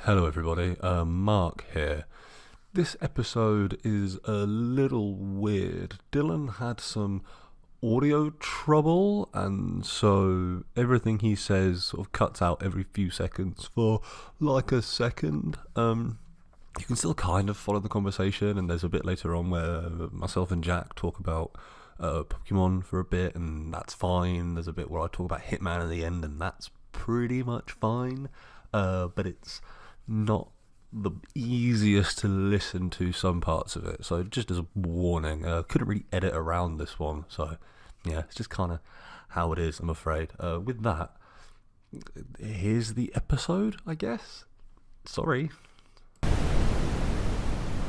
Hello everybody, Mark here. This episode is a little weird. Dylan had some audio trouble, and so everything he says sort of cuts out every few seconds for like a second. You can still kind of follow the conversation, and there's a bit later on where myself and Jack talk about Pokemon for a bit, and that's fine. There's a bit where I talk about Hitman at the end, and that's pretty much fine. But it's not the easiest to listen to some parts of it. So just as a warning, couldn't really edit around this one. So yeah, it's just kind of how it is, I'm afraid. With that, here's the episode, I guess. Sorry.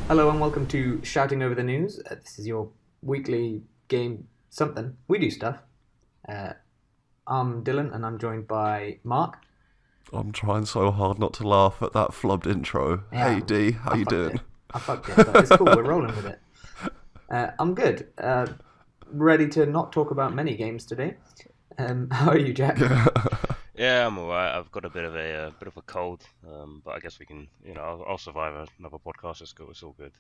Hello and welcome to Shouting Over the News. This is your weekly game something. We do stuff. I'm Dylan and I'm joined by Mark. I'm trying so hard not to laugh at that flubbed intro. Yeah, Hey D, how you doing? I fucked it, but it's cool. We're rolling with it. I'm good. Ready to not talk about many games today. How are you, Jack? Yeah, I'm alright. I've got a bit of a cold, but I guess we can, I'll survive another podcast. It's all good.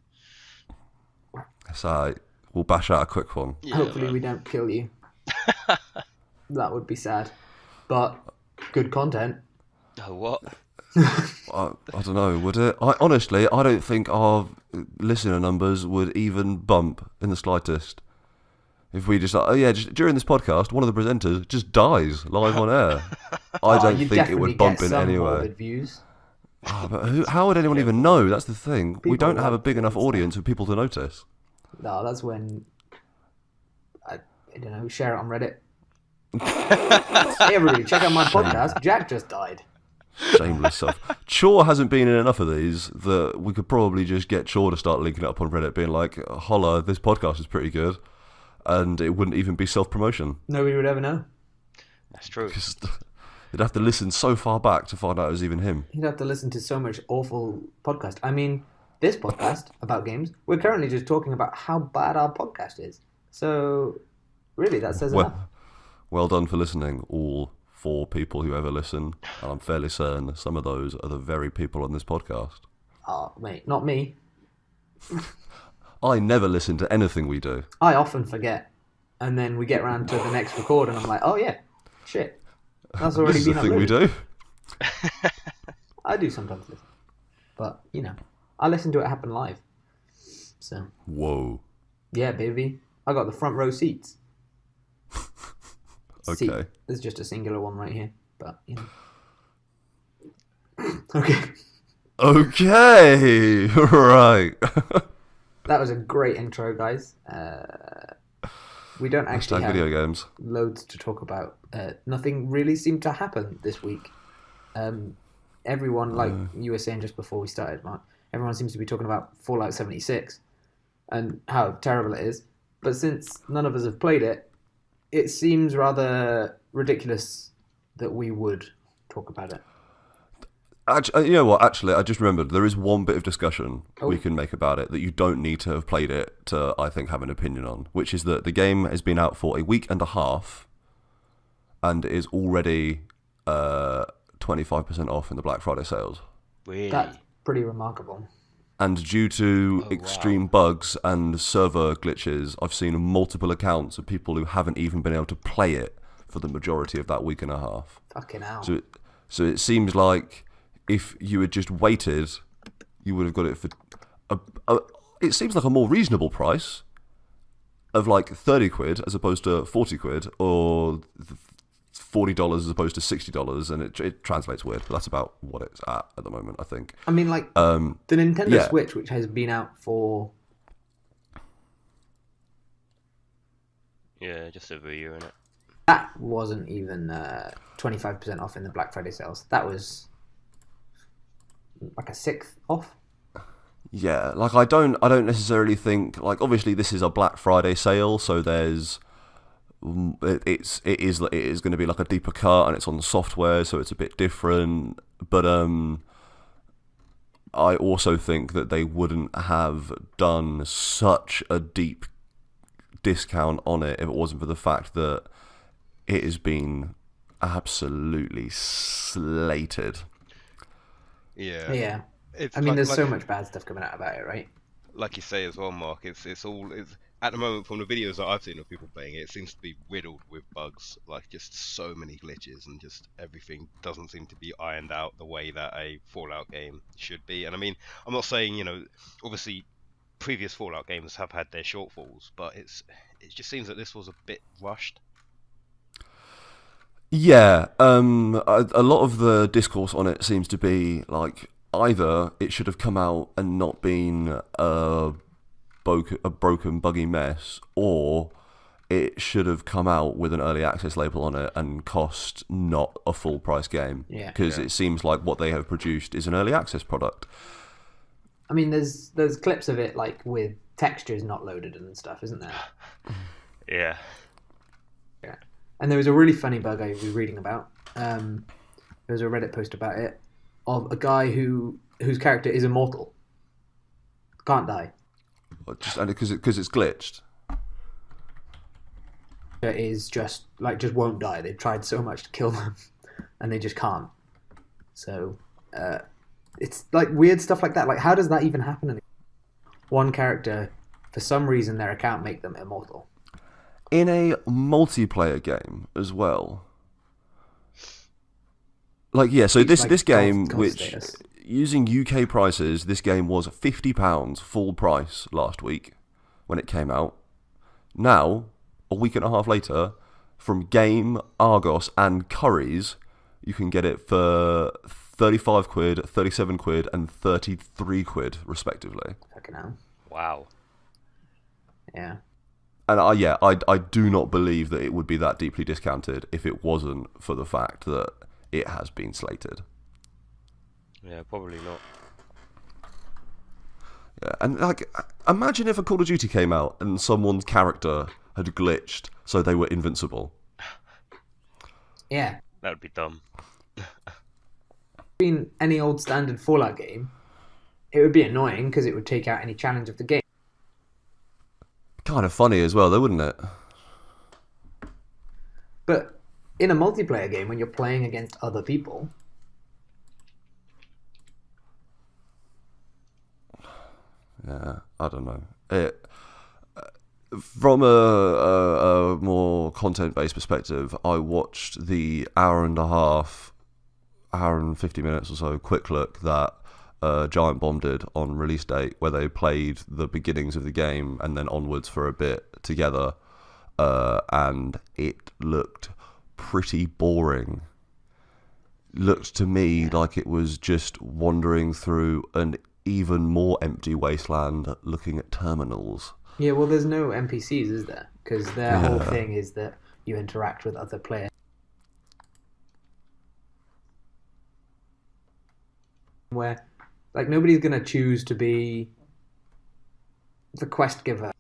So we'll bash out a quick one. Yeah, Hopefully man. we don't kill you. That would be sad. But good content. Oh, what? I don't know, would it? Honestly, I don't think our listener numbers would even bump in the slightest. If we just just during this podcast, one of the presenters just dies live on air. I don't think it would bump in any way. Views. But how would anyone even know? That's the thing. We People don't have a like big enough stuff. audience for people to notice. No, that's when I don't know. Share it on Reddit. Hey everybody, check out my podcast. Jack just died. Shameless self. Chor hasn't been in enough of these that we could probably just get Chor to start linking it up on Reddit, being like, holla, this podcast is pretty good. And it wouldn't even be self-promotion. Nobody would ever know. That's true. Because you'd have to listen so far back to find out it was even him. You'd have to listen to so much awful podcast. I mean, this podcast about games, we're currently just talking about how bad our podcast is. So, really, that says enough. Well done for listening, all 4 people who ever listen. And I'm fairly certain some of those are the very people on this podcast. Oh, mate, not me. I never listen to anything we do. I often forget. And then we get around to the next record and I'm like, oh yeah, shit. That's already This is been the thing we uploaded. do. I do sometimes listen. But, I listen to it happen live. So, Whoa. yeah, baby. I got the front row seats. Okay. Seat. There's just a singular one right here. But, Okay. Okay. Right. That was a great intro, guys. We don't actually have video games. loads to talk about. Nothing really seemed to happen this week. Everyone, like you were saying just before we started, Mark, everyone seems to be talking about Fallout 76 and how terrible it is. But since none of us have played it, it seems rather ridiculous that we would talk about it. Actually, you know what? Actually, I just remembered there is one bit of discussion Oh. we can make about it that you don't need to have played it to, I think, have an opinion on, which is that the game has been out for a week and a half and is already 25% off in the Black Friday sales. Really? That's pretty remarkable. And due to Oh, extreme wow. bugs and server glitches, I've seen multiple accounts of people who haven't even been able to play it for the majority of that week and a half. Fucking hell. So it seems like if you had just waited, you would have got it for it seems like a more reasonable price of like 30 quid as opposed to 40 quid, or $40 as opposed to $60, and it translates weird, but that's about what it's at the moment, I think. I mean, like, the Nintendo yeah. Switch, which has been out for... Yeah, just over a year, innit? That wasn't even 25% off in the Black Friday sales. That was like a sixth off. Yeah, like I don't necessarily think, like, obviously this is a Black Friday sale, so there's it is going to be like a deeper cut, and it's on the software, so it's a bit different. But I also think that they wouldn't have done such a deep discount on it if it wasn't for the fact that it has been absolutely slated. Yeah, Yeah. it's I mean, there's so much bad stuff coming out about it, right? like you say as well, Mark. It's at the moment from the videos that I've seen of people playing it, it seems to be riddled with bugs, like just so many glitches and just everything doesn't seem to be ironed out the way that a Fallout game should be. And I mean, I'm not saying obviously previous Fallout games have had their shortfalls, but it just seems that this was a bit rushed. Yeah, a lot of the discourse on it seems to be like either it should have come out and not been a broken, buggy mess, or it should have come out with an early access label on it and cost not a full price game. Yeah. Because it seems like what they have produced is an early access product. I mean, there's clips of it like with textures not loaded and stuff, isn't there? Yeah. Yeah. And there was a really funny bug I was reading about. There was a Reddit post about it of a guy whose character is immortal, can't die. Just because it's glitched. It is just won't die. They've tried so much to kill them, and they just can't. So it's like weird stuff like that. Like, how does that even happen? One character, for some reason, their account make them immortal. In a multiplayer game as well. Like, yeah, so this game, golf which, status. using UK prices, this game was £50 full price last week when it came out. Now, a week and a half later, from Game, Argos and Currys, you can get it for 35 quid, 37 quid and 33 quid, respectively. Fucking hell. Wow. Yeah. And I do not believe that it would be that deeply discounted if it wasn't for the fact that it has been slated. Yeah, probably not. Yeah, and like, imagine if a Call of Duty came out and someone's character had glitched so they were invincible. Yeah. That would be dumb. In any old standard Fallout game, it would be annoying because it would take out any challenge of the game. Kind of funny as well, though, wouldn't it? But in a multiplayer game, when you're playing against other people, Yeah, I don't know. From a more content-based perspective, I watched the hour and 50 minutes or so quick look that Giant Bomb did on release date, where they played the beginnings of the game and then onwards for a bit together, and it looked pretty boring. Looked to me like it was just wandering through an even more empty wasteland looking at terminals. yeah, well, there's no NPCs, is there? Because their whole thing is that you interact with other players. Where, like, nobody's going to choose to be the quest giver.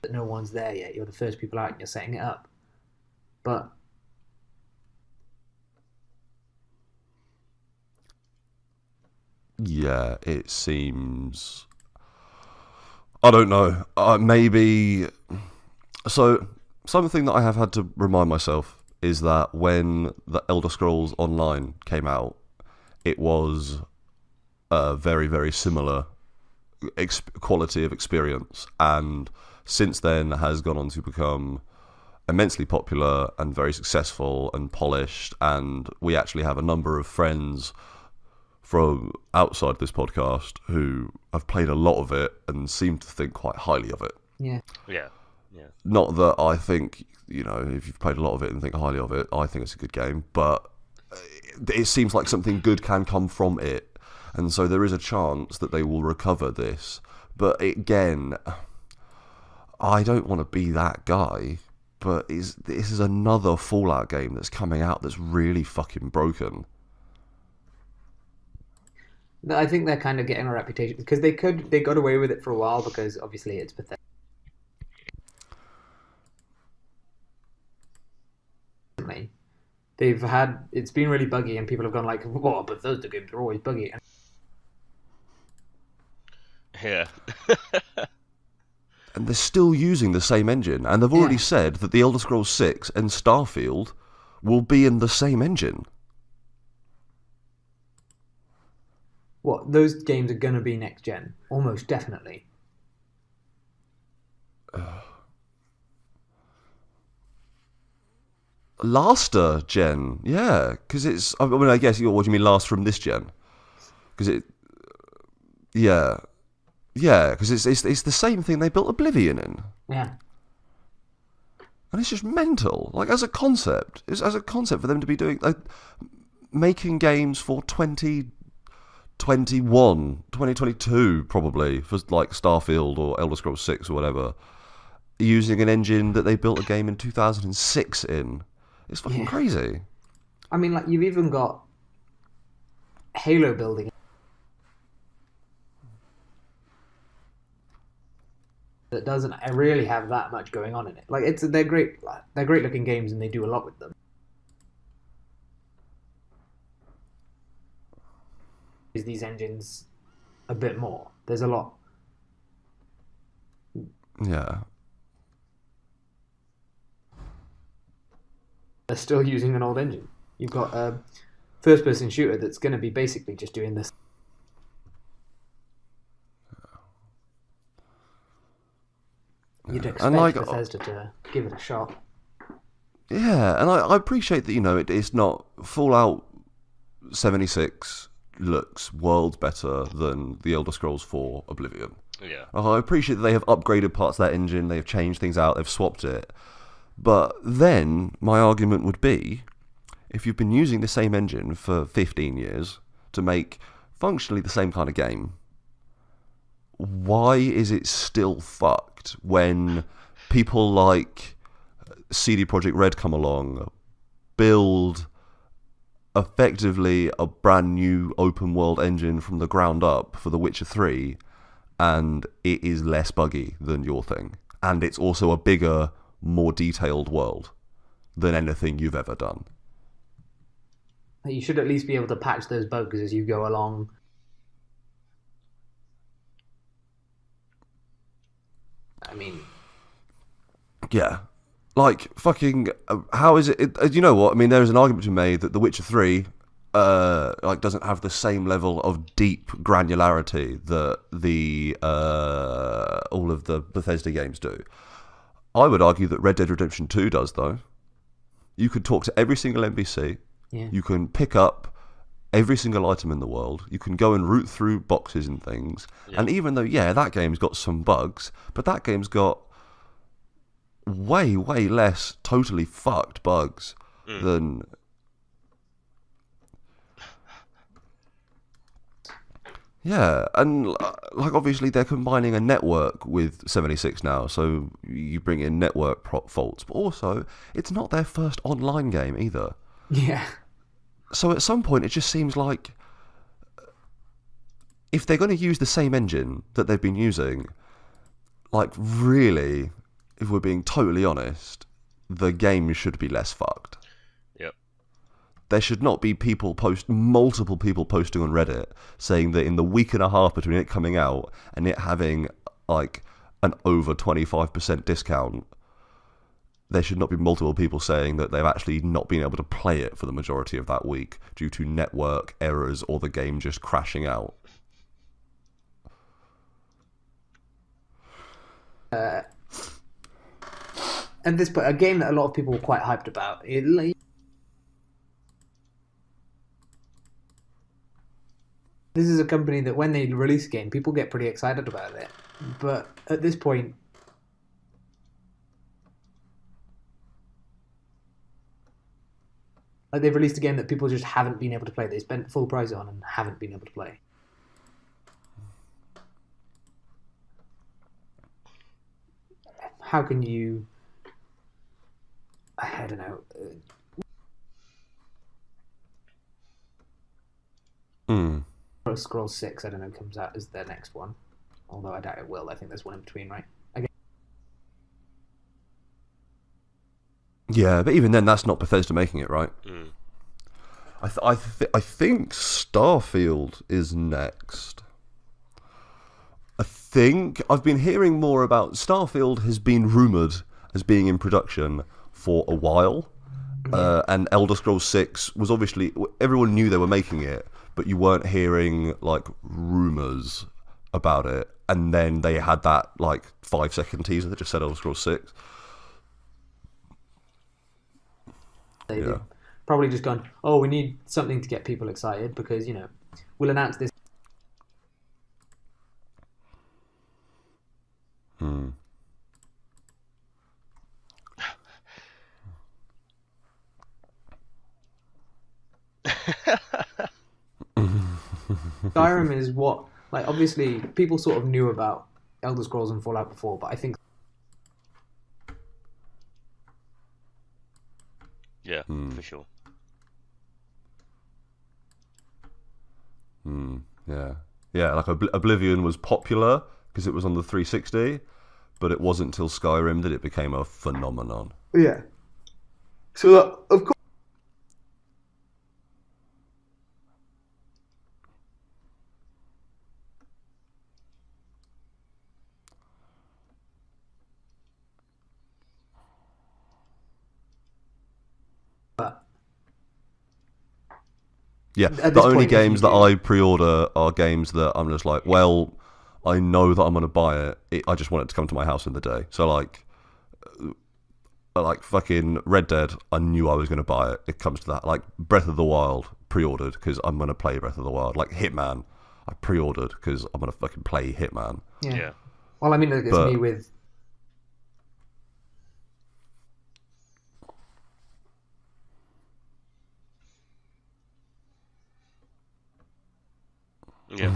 That no one's there yet. You're the first people out and you're setting it up. But Yeah, it seems... I don't know. Maybe... So, something that I have had to remind myself is that when the Elder Scrolls Online came out, it was a very, very similar quality of experience, and since then has gone on to become immensely popular and very successful and polished, and we actually have a number of friends from outside this podcast who have played a lot of it and seem to think quite highly of it. yeah, Yeah. Not that I think, if you've played a lot of it and think highly of it, I think it's a good game, but it seems like something good can come from it, and so there is a chance that they will recover this. But again, I don't want to be that guy, but this is another Fallout game that's coming out that's really fucking broken. I think they're kind of getting a reputation because they got away with it for a while because obviously it's pathetic. It's been really buggy and people have gone like, "What? Bethesda games are always buggy." And Yeah. And they're still using the same engine, and they've already said that the Elder Scrolls 6 and Starfield will be in the same engine. What, those games are going to be next gen? Almost definitely. Laster gen, yeah, because it's. I mean, I guess what do you mean last from this gen? Because it, yeah, because it's the same thing they built Oblivion in, Yeah. and it's just mental. Like as a concept, for them to be doing making games for 2021, 2022 probably for like Starfield or Elder Scrolls 6 or whatever, using an engine that they built a game in 2006 in. It's fucking crazy. I mean, like, you've even got Halo building that doesn't really have that much going on in it. Like, they're great looking games, and they do a lot with them. These engines a bit more. There's a lot. Yeah. They're still using an old engine. You've got a first-person shooter that's going to be basically just doing this. You'd expect Bethesda to give it a shot. Yeah, and I appreciate that, it's not Fallout 76 looks worlds better than the Elder Scrolls 4 Oblivion. Yeah. I appreciate that they have upgraded parts of that engine, they have changed things out, they've swapped it. But then my argument would be, if you've been using the same engine for 15 years to make functionally the same kind of game, why is it still fucked when people like CD Projekt Red come along, build effectively a brand new open world engine from the ground up for The Witcher 3, and it is less buggy than your thing, and it's also a bigger, more detailed world than anything you've ever done? You should at least be able to patch those bugs as you go along. I mean, yeah, like fucking. How is it? You know what I mean? There is an argument to be made that The Witcher 3, doesn't have the same level of deep granularity that the all of the Bethesda games do. I would argue that Red Dead Redemption 2 does, though. You could talk to every single NPC. Yeah. You can pick up every single item in the world. You can go and root through boxes and things. Yeah. And even though, that game's got some bugs, but that game's got way, way less totally fucked bugs than... Yeah, and like obviously they're combining a network with 76 now, so you bring in network faults, but also it's not their first online game either. Yeah. So at some point it just seems like if they're going to use the same engine that they've been using, like really, if we're being totally honest, the game should be less fucked. There should not be multiple people posting on Reddit saying that in the week and a half between it coming out and it having like an over 25% discount, there should not be multiple people saying that they've actually not been able to play it for the majority of that week due to network errors or the game just crashing out. And this, a game that a lot of people were quite hyped about. This is a company that when they release a game, people get pretty excited about it. But at this point, like they've released a game that people just haven't been able to play. They spent full price on and haven't been able to play. How can you... I don't know... Scrolls 6, I don't know, comes out as their next one. Although I doubt it will. I think there's one in between, right? Yeah, but even then, that's not Bethesda making it, right? I think Starfield is next. I think I've been hearing more about Starfield has been rumoured as being in production for a while, And Elder Scrolls 6 was obviously, everyone knew they were making it, but you weren't hearing like rumors about it. And then they had that like 5-second teaser that just said Elder Scrolls 6. They've probably just gone, oh, we need something to get people excited because, you know, we'll announce this. Skyrim is what, like, obviously people sort of knew about Elder Scrolls and Fallout before, but I think Yeah, for sure. Yeah, like Oblivion was popular because it was on the 360, but it wasn't until Skyrim that it became a phenomenon. yeah. So of course, but Yeah, at the this only point, games that definitely I pre-order are games that I'm just like, well, I know that I'm going to buy it. I just want it to come to my house in the day. So like fucking Red Dead, I knew I was going to buy it. It comes to that. Like Breath of the Wild, pre-ordered because I'm going to play Breath of the Wild. Like Hitman, I pre-ordered because I'm going to fucking play Hitman. yeah. Well, I mean, look, it's But- me with. Yeah.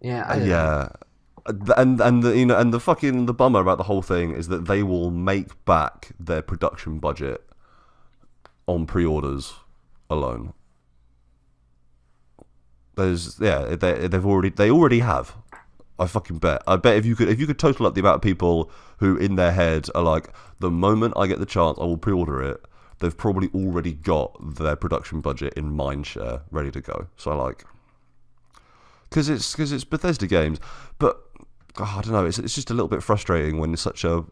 Yeah, I don't know. Yeah. And the, you know, and the fucking the bummer about the whole thing is that they will make back their production budget on pre-orders alone. They already have. I fucking bet. I bet if you could total up the amount of people who in their head are like, the moment I get the chance, I will pre-order it. They've probably already got their production budget in Mindshare ready to go. So like, because it's Bethesda games, but I don't know. It's just a little bit frustrating when it's such a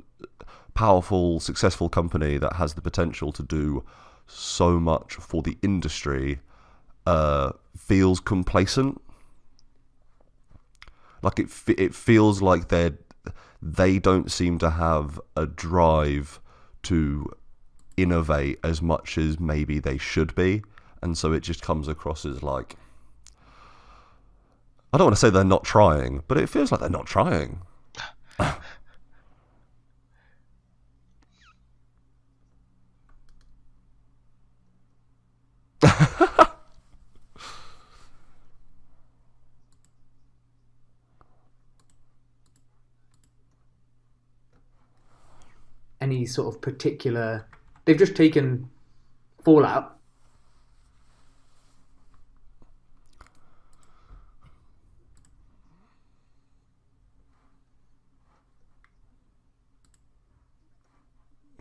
powerful, successful company that has the potential to do so much for the industry feels complacent. Like it feels like they don't seem to have a drive to innovate as much as maybe they should be, and so it just comes across as like, I don't want to say they're not trying, but it feels like they're not trying. Any sort of particular. They've just taken Fallout.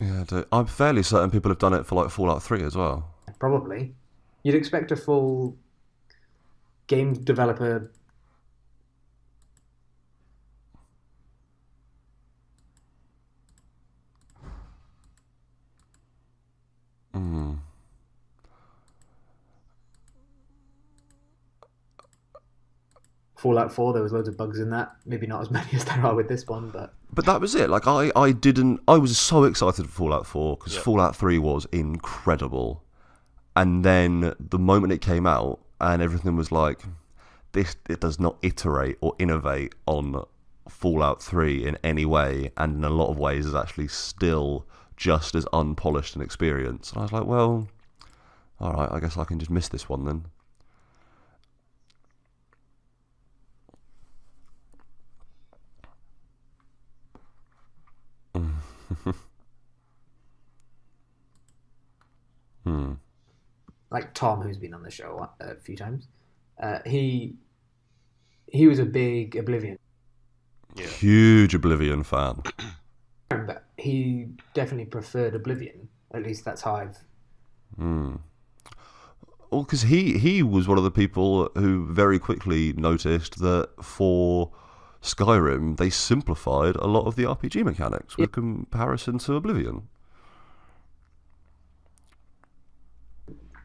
Yeah, I'm fairly certain people have done it for like Fallout 3 as well. Probably. You'd expect a full game developer. Fallout 4, there was loads of bugs in that. Maybe not as many as there are with this one, but But that was it. Like I was so excited for Fallout 4 because Fallout 3 was incredible. And then the moment it came out and everything was like, it does not iterate or innovate on Fallout 3 in any way, and in a lot of ways is actually still just as unpolished an experience. And I was like, well, all right, I guess I can just miss this one then. like Tom, who's been on the show a few times, he was a big Oblivion, Huge Oblivion fan. but he definitely preferred Oblivion. At least that's how I've. Well, because he was one of the people who very quickly noticed that for Skyrim, they simplified a lot of the RPG mechanics with comparison to Oblivion.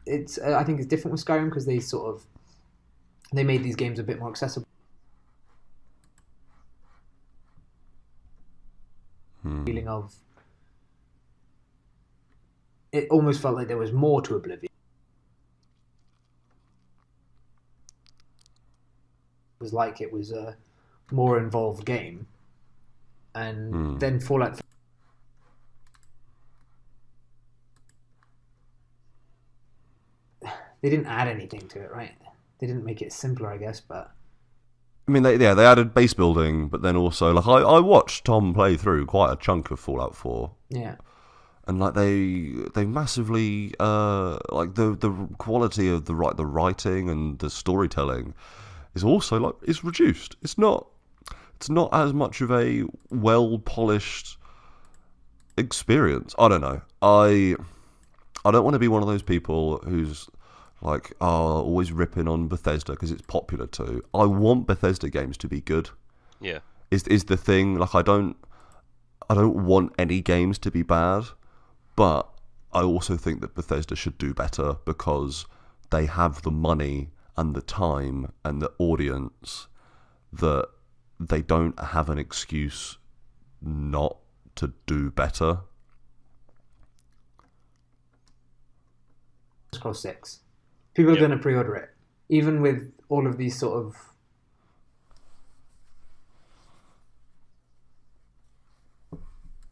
It's I think it's different with Skyrim because they made these games a bit more accessible. Feeling of it almost felt like there was more to Oblivion. It was like it was a more involved game, and then Fallout. They didn't add anything to it, right? They didn't make it simpler, I guess, but I mean, they added base building, but then also, like, I watched Tom play through quite a chunk of Fallout 4. yeah. And like they massively like the quality of the writing and the storytelling is also like it's reduced. It's not as much of a well polished experience. I don't know. I don't want to be one of those people who's like always ripping on Bethesda because it's popular too. I want Bethesda games to be good. Yeah. Is the thing. Like I don't want any games to be bad. But I also think that Bethesda should do better because they have the money and the time and the audience that they don't have an excuse not to do better. Scrolls 6. People are going to pre-order it, even with all of these sort of.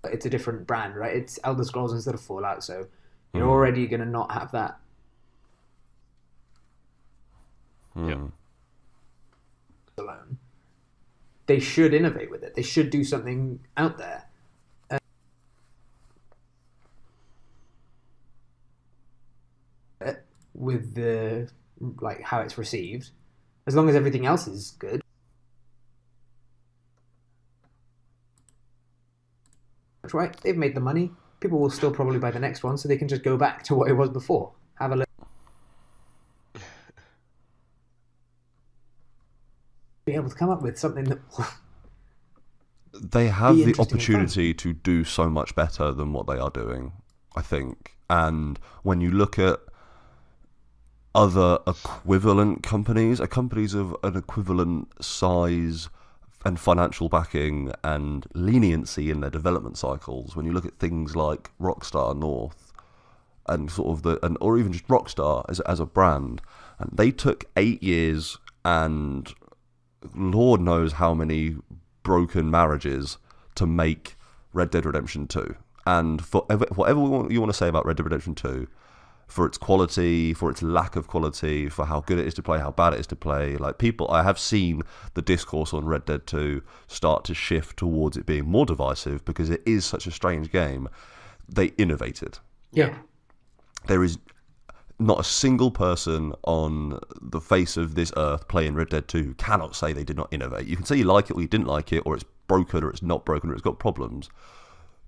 It's a different brand, right? It's Elder Scrolls instead of Fallout, so you're already going to not have that. Alone. They should innovate with it. They should do something out there. With the like how it's received, as long as everything else is good. That's right. They've made the money. People will still probably buy the next one, so they can just go back to what it was before. Have a look. Be able to come up with something that they have the interesting and opportunity to do so much better than what they are doing, I think. And when you look at other equivalent companies of an equivalent size and financial backing and leniency in their development cycles, when you look at things like Rockstar North and sort of or even just Rockstar as a brand, and they took 8 years and Lord knows how many broken marriages to make Red Dead Redemption 2. And for whatever you want to say about Red Dead Redemption 2, for its quality, for its lack of quality, for how good it is to play, how bad it is to play. Like I have seen the discourse on Red Dead 2 start to shift towards it being more divisive because it is such a strange game. They innovated. yeah. There is not a single person on the face of this earth playing Red Dead 2 who cannot say they did not innovate. You can say you like it or you didn't like it, or it's broken or it's not broken or it's got problems.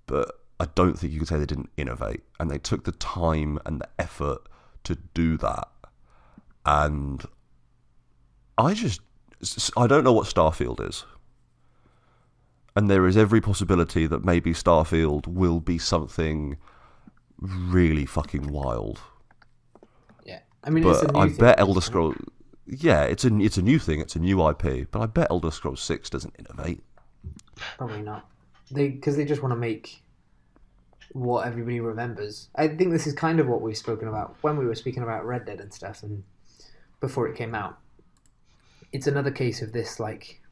But I don't think you can say they didn't innovate, and they took the time and the effort to do that. And I don't know what Starfield is, and there is every possibility that maybe Starfield will be something really fucking wild. Yeah, I mean, But it's a new I thing. bet Elder Scrolls, yeah, it's a new thing, it's a new IP. But I bet Elder Scrolls 6 doesn't innovate. Probably not. Because they just want to make what everybody remembers. I think this is kind of what we've spoken about when we were speaking about Red Dead and stuff, and before it came out. It's another case of this, like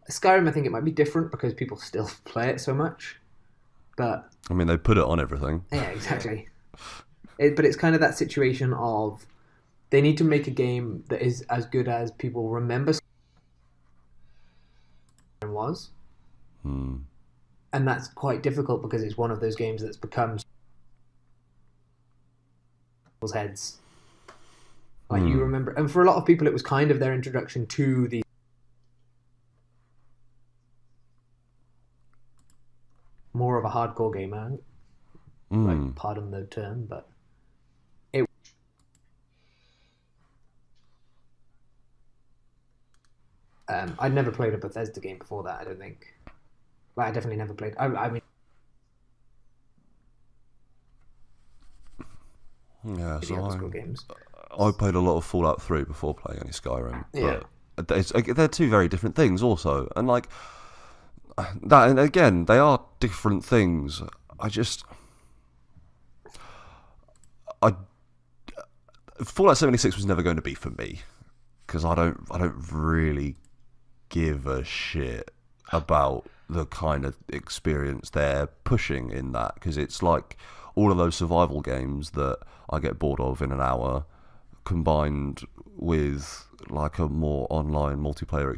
Skyrim. I think it might be different because people still play it so much, but I mean, they put it on everything. yeah, exactly. But it's kind of that situation of they need to make a game that is as good as people remember Skyrim was. And that's quite difficult because it's one of those games that's become people's heads. Like you remember, and for a lot of people, it was kind of their introduction to the more of a hardcore gamer. Like, pardon the term, but And I'd never played a Bethesda game before that. I don't think. Like, I definitely never played. I mean, Yeah, the so other school games. I played a lot of Fallout 3 before playing any Skyrim. Yeah. But they're two very different things also. And like that, and again, they are different things. Fallout 76 was never going to be for me because I don't really give a shit about the kind of experience they're pushing in that, because it's like all of those survival games that I get bored of in an hour combined with like a more online multiplayer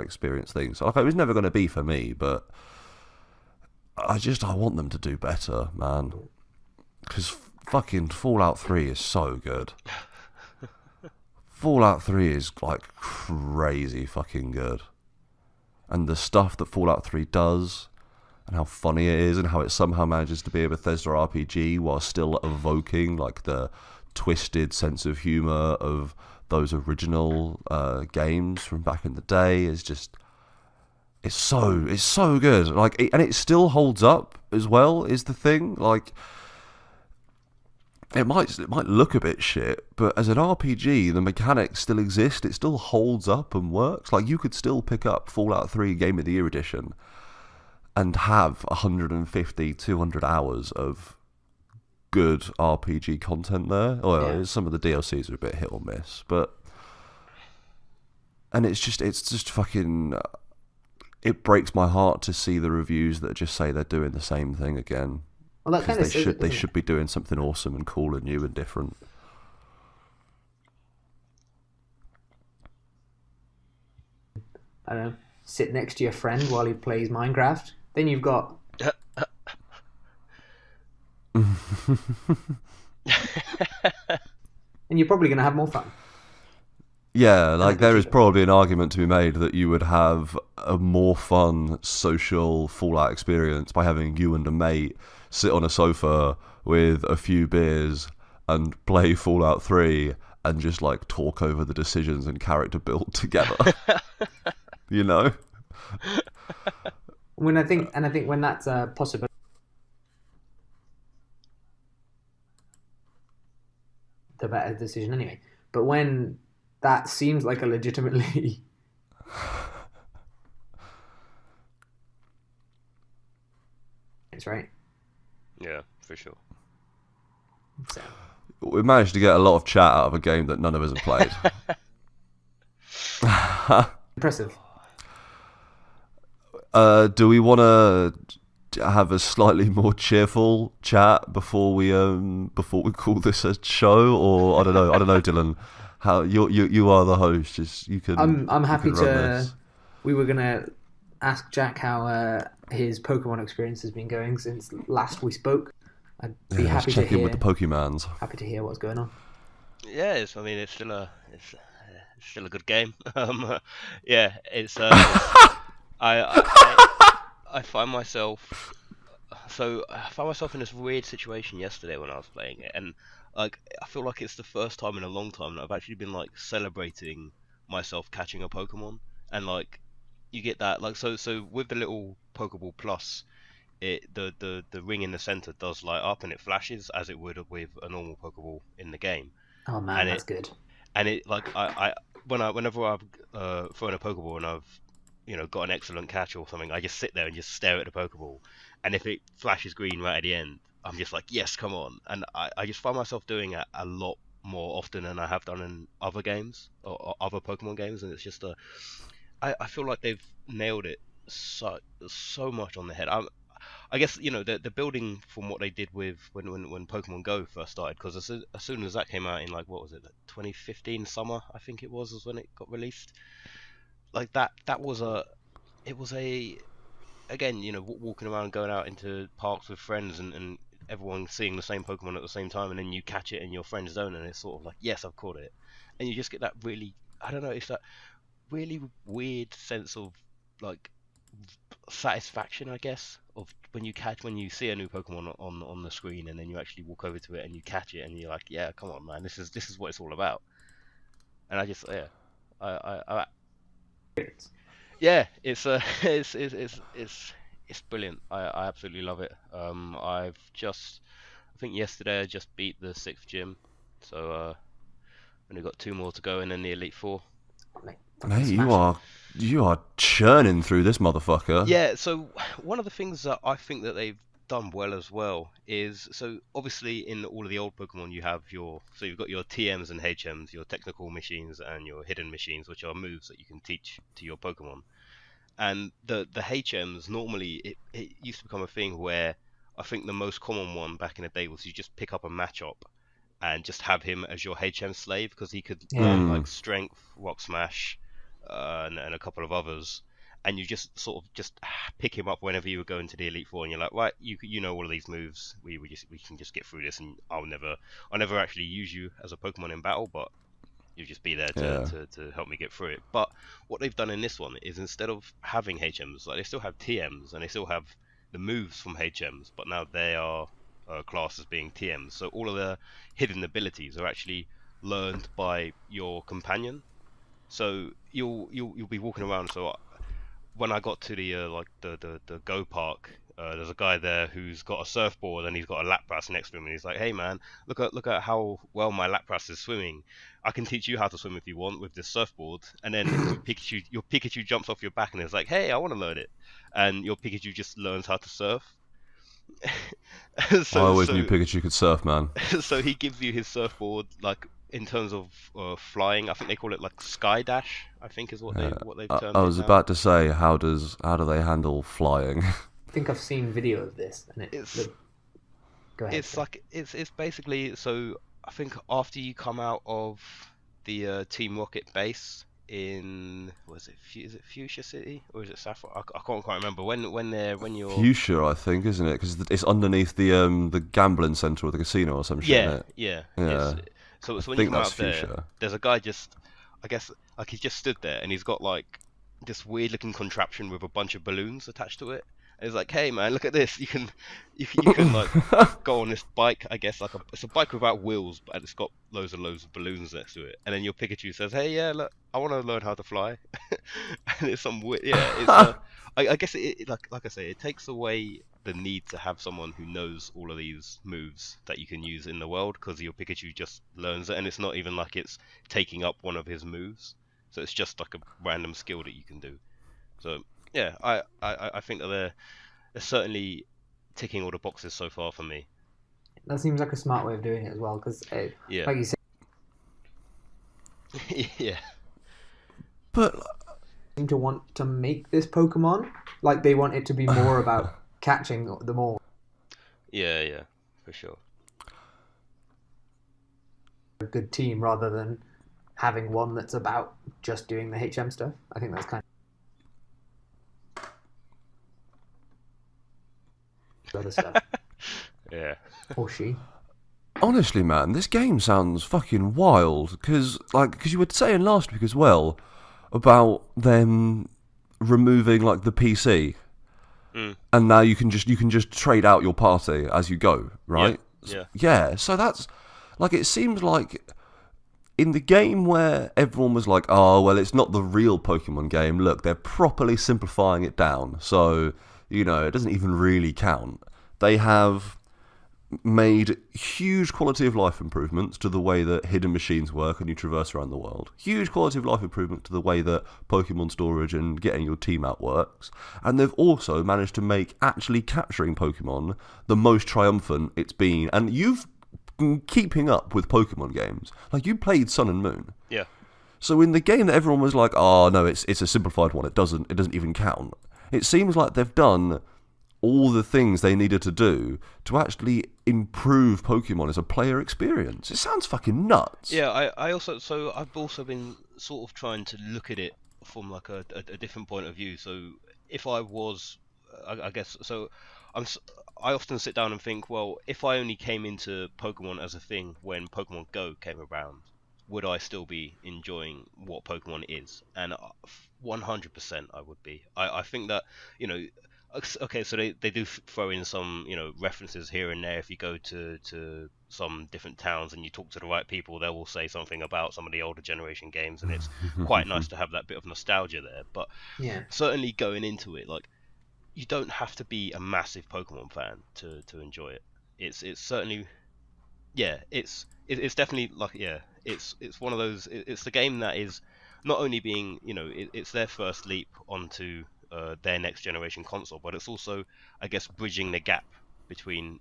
experience thing. So like, it was never going to be for me, but I want them to do better, man, because fucking Fallout 3 is so good. Fallout 3 is like crazy fucking good. And the stuff that Fallout 3 does, and how funny it is, and how it somehow manages to be a Bethesda RPG while still evoking like the twisted sense of humor of those original games from back in the day, is just it's so good. Like, and it still holds up as well, is the thing. Like, it might look a bit shit, but as an RPG, the mechanics still exist. It still holds up and works. Like, you could still pick up Fallout 3 Game of the Year edition and have 150, 200 hours of good RPG content there. Well, Yeah. some of the DLCs are a bit hit or miss, but and it's just fucking. It breaks my heart to see the reviews that just say they're doing the same thing again. Well, that kind of They should be doing something awesome and cool and new and different. I don't know. Sit next to your friend while he plays Minecraft. Then you've got. And you're probably going to have more fun. Yeah, like there is cheaper. probably an argument to be made that you would have a more fun social Fallout experience by having you and a mate sit on a sofa with a few beers and play Fallout 3 and just like talk over the decisions and character build together. You know? I think when that's a possibility, the better decision anyway. But when that seems like a legitimately it's right. Yeah, for sure. So, We managed to get a lot of chat out of a game that none of us have played. impressive. Do we want to have a slightly more cheerful chat before we call this a show, or I don't know, Dylan. How you are the host? Just you can. I'm happy you can run to. this. We were gonna ask Jack how his Pokemon experience has been going since last we spoke. I'd be Yeah, happy let's to check in hear. with the Pokemans. Happy to hear what's going on. Yeah, it's still a good game. Yeah, I find myself in this weird situation yesterday when I was playing it, and like I feel like it's the first time in a long time that I've actually been like celebrating myself catching a Pokemon, and like you get that like so with the little Pokeball Plus, the ring in the center does light up and it flashes as it would with a normal Pokeball in the game. Oh man, And that's good. And it like whenever I've thrown a Pokeball and I've got an excellent catch or something, I just sit there and just stare at the Pokeball, and if it flashes green right at the end, I'm just like, yes, come on. And I just find myself doing it a lot more often than I have done in other games or other Pokemon games, and it's just I feel like they've nailed it so much on the head. I guess the building from what they did with when Pokemon Go first started, because as soon as that came out in like what was it, like 2015 summer, I think it was when it got released. Like that was a again walking around, going out into parks with friends, and everyone seeing the same Pokemon at the same time, and then you catch it and your friends don't, and it's sort of like, yes, I've caught it, and you just get that really, I don't know, it's that really weird sense of like satisfaction, I guess, of when you see a new Pokemon on the screen, and then you actually walk over to it and you catch it, and you're like, yeah, come on, man, this is what it's all about. And I just I Yeah, it's it's brilliant. I absolutely love it. I think yesterday I just beat the sixth gym, so only got two more to go and then the Elite Four. Mate, fucking Mate, smash it. you are churning through this motherfucker. Yeah, so one of the things that I think that they've done well as well is, so obviously in all of the old Pokemon you have you've got your TMs and HMs, your technical machines and your hidden machines, which are moves that you can teach to your Pokemon. And the HMs normally it used to become a thing where I think the most common one back in the day was you just pick up a Machop and just have him as your HM slave because he could learn Yeah. like Strength, Rock Smash, and a couple of others, and you just sort of just pick him up whenever you were going to the Elite Four, and you're like, right, you know all of these moves, we can just get through this, and I'll never actually use you as a Pokemon in battle, but you'll just be there Yeah. to help me get through it. But what they've done in this one is instead of having HMs, like they still have TMs and they still have the moves from HMs, but now they are classed as being TMs. So all of the hidden abilities are actually learned by your companion. So you'll be walking around. So when I got to the the Go Park, there's a guy there who's got a surfboard and he's got a Lapras next to him, and he's like, "Hey man, look at how well my Lapras is swimming. I can teach you how to swim if you want with this surfboard." And then your Pikachu jumps off your back and is like, "Hey, I want to learn it," and your Pikachu just learns how to surf. I so always knew so Pikachu could surf, man. so he gives you his surfboard like in terms of flying. I think they call it like Sky Dash. I think is Yeah. what they've I termed it was now. about to say, how do they handle flying? I think I've seen video of this, and It's go ahead. it's like it's basically, so I think after you come out of the Team Rocket base in, was it is it Fuchsia City or is it Sapphire? I can't quite remember when you're, Fuchsia, I think, isn't it? Because it's underneath the gambling centre or the casino or some shit, yeah, isn't it? yeah, it's Yeah, so I when you think come out that's of there, Fuchsia. there's a guy just, I guess like he just stood there and he's got like this weird looking contraption with a bunch of balloons attached to it. And he's like, "Hey man, look at this. You can like go on this bike, I guess, it's a bike without wheels, but it's got loads of balloons next to it. And then your Pikachu says, "Hey, yeah, look, I want to learn how to fly." And it's some weird, yeah, I guess like I say, it takes away the need to have someone who knows all of these moves that you can use in the world because your Pikachu just learns it, and it's not even like it's taking up one of his moves, so it's just like a random skill that you can do. So yeah, I think that they're certainly ticking all the boxes so far for me. That seems like a smart way of doing it as well, because Yeah, like you said, yeah, But they seem to want to make this Pokemon like they want it to be more about catching them all. yeah, for sure. A good team rather than having one that's about just doing the HM stuff. I think that's kind of other stuff. Yeah, Or she. honestly, man, this game sounds fucking wild. Because you were saying last week as well about them removing like the PC, mm, and now you can just trade out your party as you go, yeah, right? yeah, Yeah. So that's like, it seems like in the game where everyone was like, "Oh, well, it's not the real Pokemon game. Look, they're properly simplifying it down, so it doesn't even really count." They have made huge quality of life improvements to the way that hidden machines work and you traverse around the world. Huge quality of life improvement to the way that Pokemon storage and getting your team out works. And they've also managed to make actually capturing Pokemon the most triumphant it's been. And you've been keeping up with Pokemon games. Like, you played Sun and Moon. yeah. So in the game that everyone was like, "Oh no, it's a simplified one. It doesn't even count." It seems like they've done all the things they needed to do to actually improve Pokemon as a player experience. It sounds fucking nuts. Yeah, I've also been sort of trying to look at it from like a different point of view. So if I was, I guess, so I often sit down and think, well, if I only came into Pokemon as a thing when Pokemon Go came around, would I still be enjoying what Pokemon is? And 100% I would be. I think that, you know, okay, so they do throw in some, references here and there. If you go to some different towns and you talk to the right people, they will say something about some of the older generation games, and it's quite nice to have that bit of nostalgia there. But Yeah. certainly going into it, like, you don't have to be a massive Pokemon fan to enjoy it. It's certainly, yeah, it's definitely, like, yeah, it's one of those. It's the game that is not only being, it's their first leap onto their next generation console, but it's also, I guess, bridging the gap between,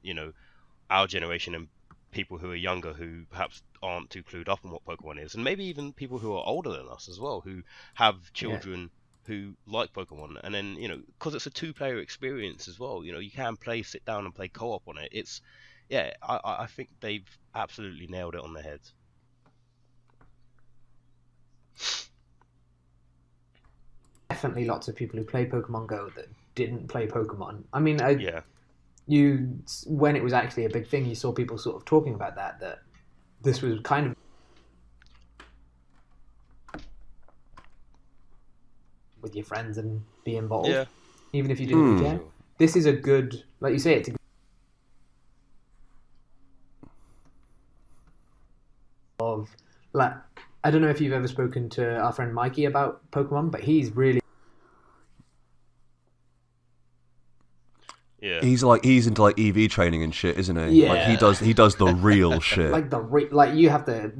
our generation and people who are younger, who perhaps aren't too clued up on what Pokemon is, and maybe even people who are older than us as well, who have children who like Pokemon. And then, because it's a two-player experience as well, you can sit down and play co-op on it. It's, yeah, I think they've absolutely nailed it on the head. Definitely lots of people who play Pokemon Go that didn't play Pokemon. I mean, Yeah, when it was actually a big thing, you saw people sort of talking about that this was kind of with your friends and be involved, yeah, even if you didn't really care. sure. This is a good, like you say, it's a good of, like, I don't know if you've ever spoken to our friend Mikey about Pokemon, but he's really Yeah, He's into like EV training and shit, isn't he? Yeah. Like he does the real shit. like like you have to.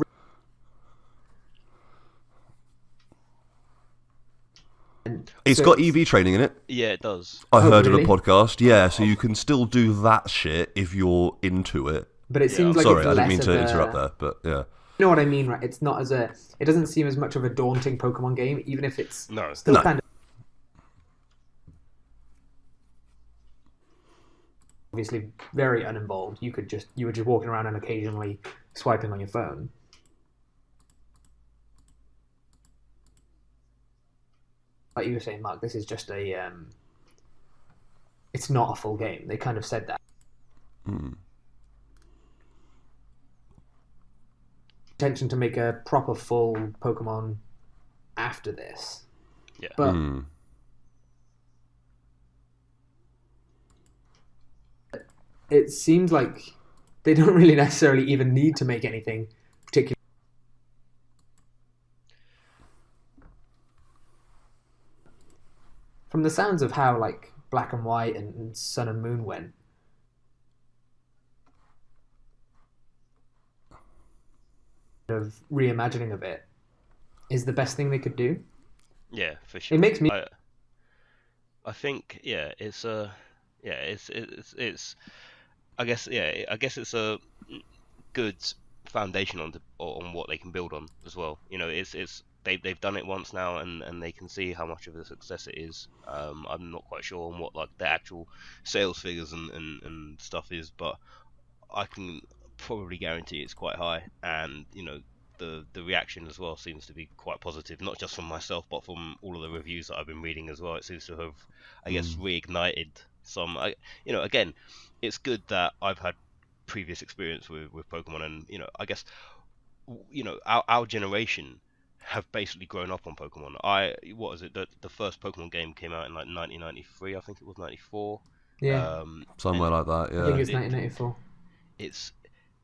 It's so got EV training in it. yeah, it does. I Oh, heard really? in a podcast. Yeah, so you can still do that shit if you're into it. But it Yeah. seems like Sorry, it's I didn't less mean of to a, interrupt there, but yeah. You know what I mean, right? It's not it doesn't seem as much of a daunting Pokemon game, even if it's No. still No. kind of obviously very uninvolved. You were just walking around and occasionally swiping on your phone. Like you were saying, Mark, this is just it's not a full game. They kind of said that. Intention to make a proper full Pokemon after this. Yeah. But it seems like they don't really necessarily even need to make anything particular. From the sounds of how like Black and White and Sun and Moon went, of reimagining of it is the best thing they could do. Yeah, for sure. It makes me I think, yeah, it's I guess, yeah, I guess it's a good foundation on what they can build on as well. It's they've done it once now, and they can see how much of a success it is. I'm not quite sure on what, like, the actual sales figures and stuff is, but I can probably guarantee it's quite high, and the reaction as well seems to be quite positive, not just from myself, but from all of the reviews that I've been reading as well. It seems to have, I guess, reignited some. Again, it's good that I've had previous experience with Pokemon, and I guess our generation have basically grown up on Pokemon. What was it? The first Pokemon game came out in like 1993, I think it was 94. yeah. Somewhere and like that, I think yeah. it's 1994. it's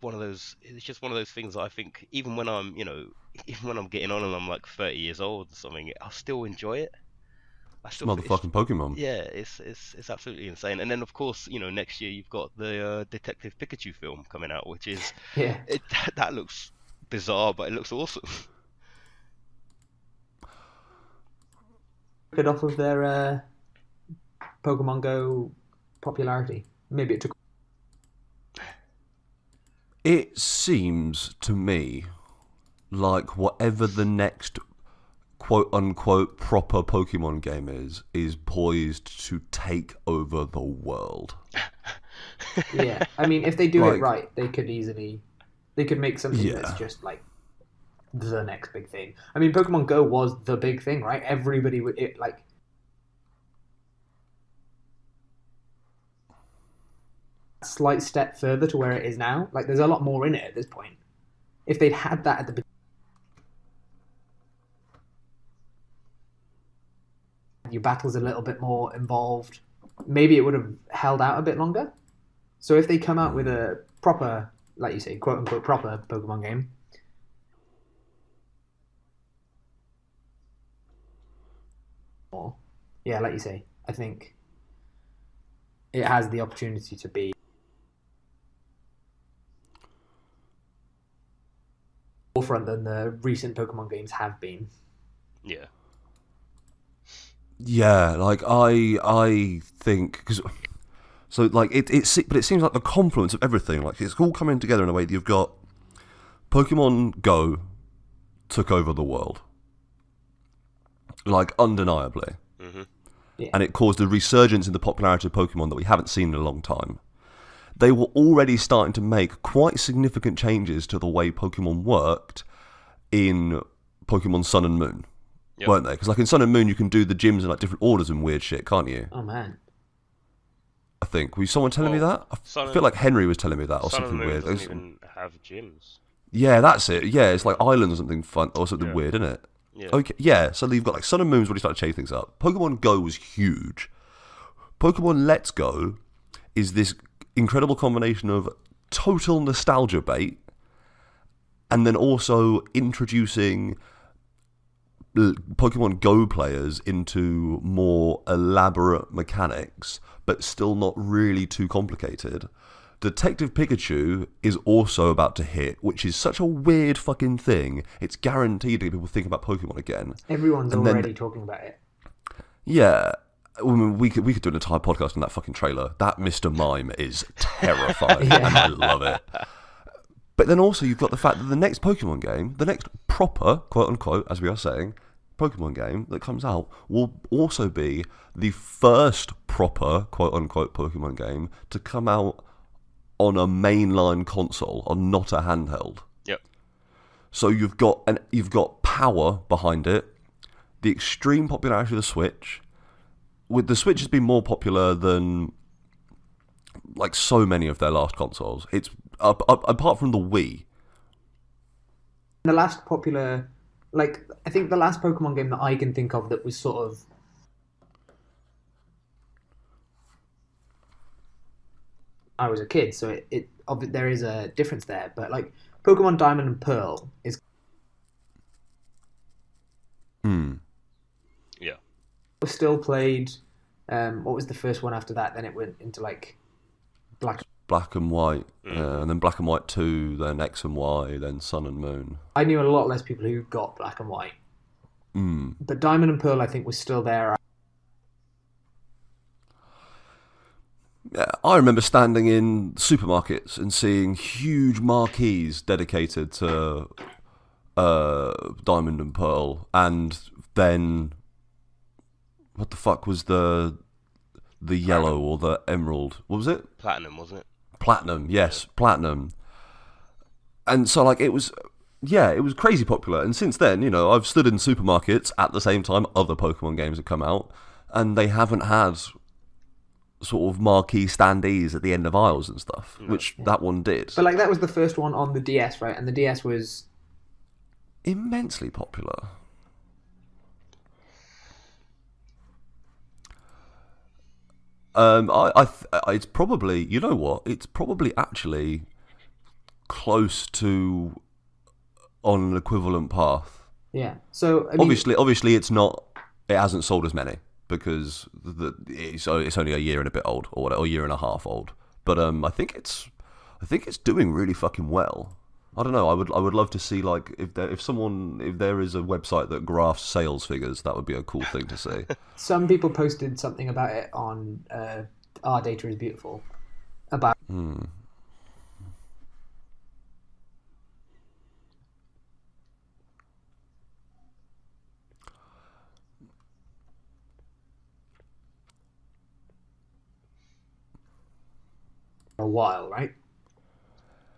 one of those. It's just one of those things that I think even when I'm getting on and I'm like 30 years old or something, I'll still enjoy it. I still think Motherfucking Pokemon. yeah, it's absolutely insane. And then, of course, next year you've got the Detective Pikachu film coming out, which is Yeah. that looks bizarre, but it looks awesome. Took it off of their Pokemon Go popularity. Maybe it took. It seems to me like whatever the next quote-unquote proper Pokemon game is poised to take over the world. Yeah, I mean, if they do it Like- right, they could make something Yeah. that's just like the next big thing. I mean, Pokemon Go was the big thing, right? Everybody would it like. Slight step further to where it is now. Like, there's a lot more in it at this point. If they'd had that at the beginning, your battle's a little bit more involved. maybe it would have held out a bit longer. So if they come out with a proper, like you say, quote unquote proper Pokemon game, or yeah, like you say, I think it has the opportunity to be forefront than the recent Pokemon games have been. Yeah. Yeah, like I think because so like but it seems like the confluence of everything, like it's all coming together in a way that you've got Pokemon Go took over the world, like undeniably, and it caused a resurgence in the popularity of Pokemon that we haven't seen in a long time. They were already starting to make quite significant changes to the way Pokemon worked in Pokemon Sun and Moon. Yep. Weren't they? Because like in Sun and Moon, you can do the gyms in like different orders and weird shit, can't you? Oh man, I think. Was someone telling me that? I feel like Henry was telling me that or Sun something and Moon weird. doesn't even have gyms. Yeah, that's it. Yeah, it's like islands or something fun or something weird, isn't it? Yeah. Okay. Yeah. So you've got like Sun and Moon's already started to change things up. Pokemon Go was huge. Pokemon Let's Go is this incredible combination of total nostalgia bait and then also introducing Pokemon Go players into more elaborate mechanics, but still not really too complicated. Detective Pikachu is also about to hit, which is such a weird fucking thing. It's guaranteed to get people thinking about Pokemon again. everyone's already talking about it. Yeah. I mean, we could do an entire podcast on that fucking trailer. That Mr. Mime is terrifying, and I love it. But then also you've got the fact that the next Pokemon game, the next proper, quote-unquote, as we are saying, Pokemon game that comes out will also be the first proper, quote-unquote, Pokemon game to come out on a mainline console, on not a handheld. Yep. So you've got power behind it, the extreme popularity of the Switch. With the Switch has been more popular than like so many of their last consoles. It's apart from the Wii. The last popular, like I think the last Pokemon game that I can think of that was sort of I was a kid, so there is a difference there. But like Pokemon Diamond and Pearl is Yeah. was still played. What was the first one after that? Then it went into like Black and White, and then Black and White 2, then X and Y, then Sun and Moon. I knew a lot less people who got Black and White. But Diamond and Pearl, I think, was still there. Yeah, I remember standing in supermarkets and seeing huge marquees dedicated to Diamond and Pearl, and then what the fuck was the yellow or the emerald? What was it? Platinum, wasn't it? Platinum, yes, Platinum. And so like it was crazy popular. And since then, I've stood in supermarkets at the same time other Pokemon games have come out, and they haven't had sort of marquee standees at the end of aisles and stuff, which that one did. But like that was the first one on the DS, right? And the DS was immensely popular. It's probably, you know what? It's probably actually close to on an equivalent path. Yeah. So I mean, obviously, it's not. It hasn't sold as many because it's only a year and a bit old, or whatever, or a year and a half old. But I think it's doing really fucking well. I don't know. I would love to see like if there is a website that graphs sales figures, that would be a cool thing to see. Some people posted something about it on Our Data is Beautiful about a while, right?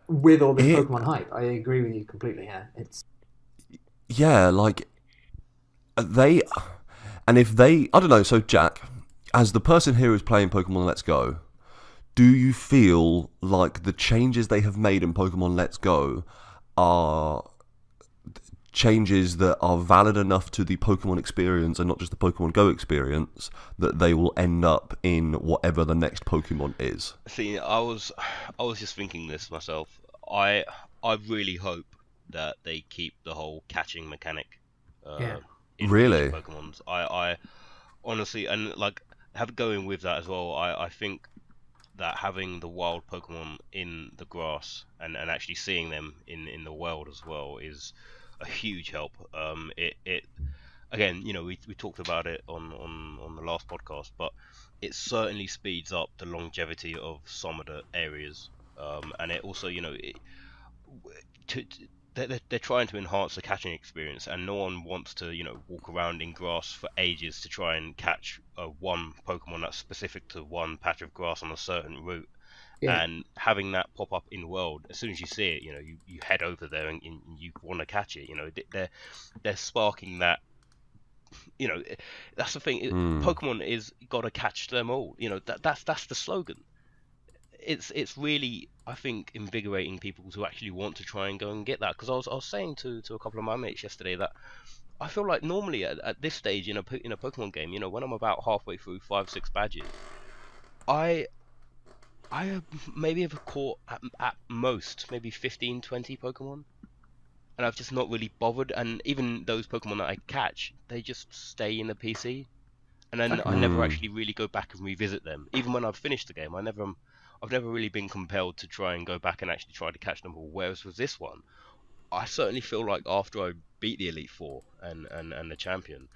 With all this Pokemon hype, I agree with you completely. Yeah, like they, and if they, I don't know. So Jack, as the person here who's playing Pokemon Let's Go, do you feel like the changes they have made in Pokemon Let's Go are changes that are valid enough to the Pokemon experience and not just the Pokemon Go experience, that they will end up in whatever the next Pokemon is. See, I was just thinking this myself. I really hope that they keep the whole catching mechanic. Yeah. In Really? future Pokemons. I honestly, and like going with that as well. I think that having the wild Pokemon in the grass and actually seeing them in the world as well is a huge help. It again, we talked about it on the last podcast, but it certainly speeds up the longevity of some of the areas. And it also, to, they're trying to enhance the catching experience, and no one wants to, walk around in grass for ages to try and catch one Pokemon that's specific to one patch of grass on a certain route. Yeah. And having that pop up in world, as soon as you see it, you head over there and you want to catch it. They're sparking that. That's the thing. Pokemon is gotta catch them all. That's the slogan. It's really, I think, invigorating people to actually want to try and go and get that. Because I was saying to a couple of my mates yesterday that I feel like normally at this stage in a Pokemon game, when I'm about halfway through 5-6 badges, I have maybe have caught at most maybe 15-20 Pokemon, and I've just not really bothered. And even those Pokemon that I catch, they just stay in the PC, and then I never actually really go back and revisit them. Even when I've finished the game, I've never really been compelled to try and go back and actually try to catch them all. Whereas with this one, I certainly feel like after I beat the Elite Four and the champion,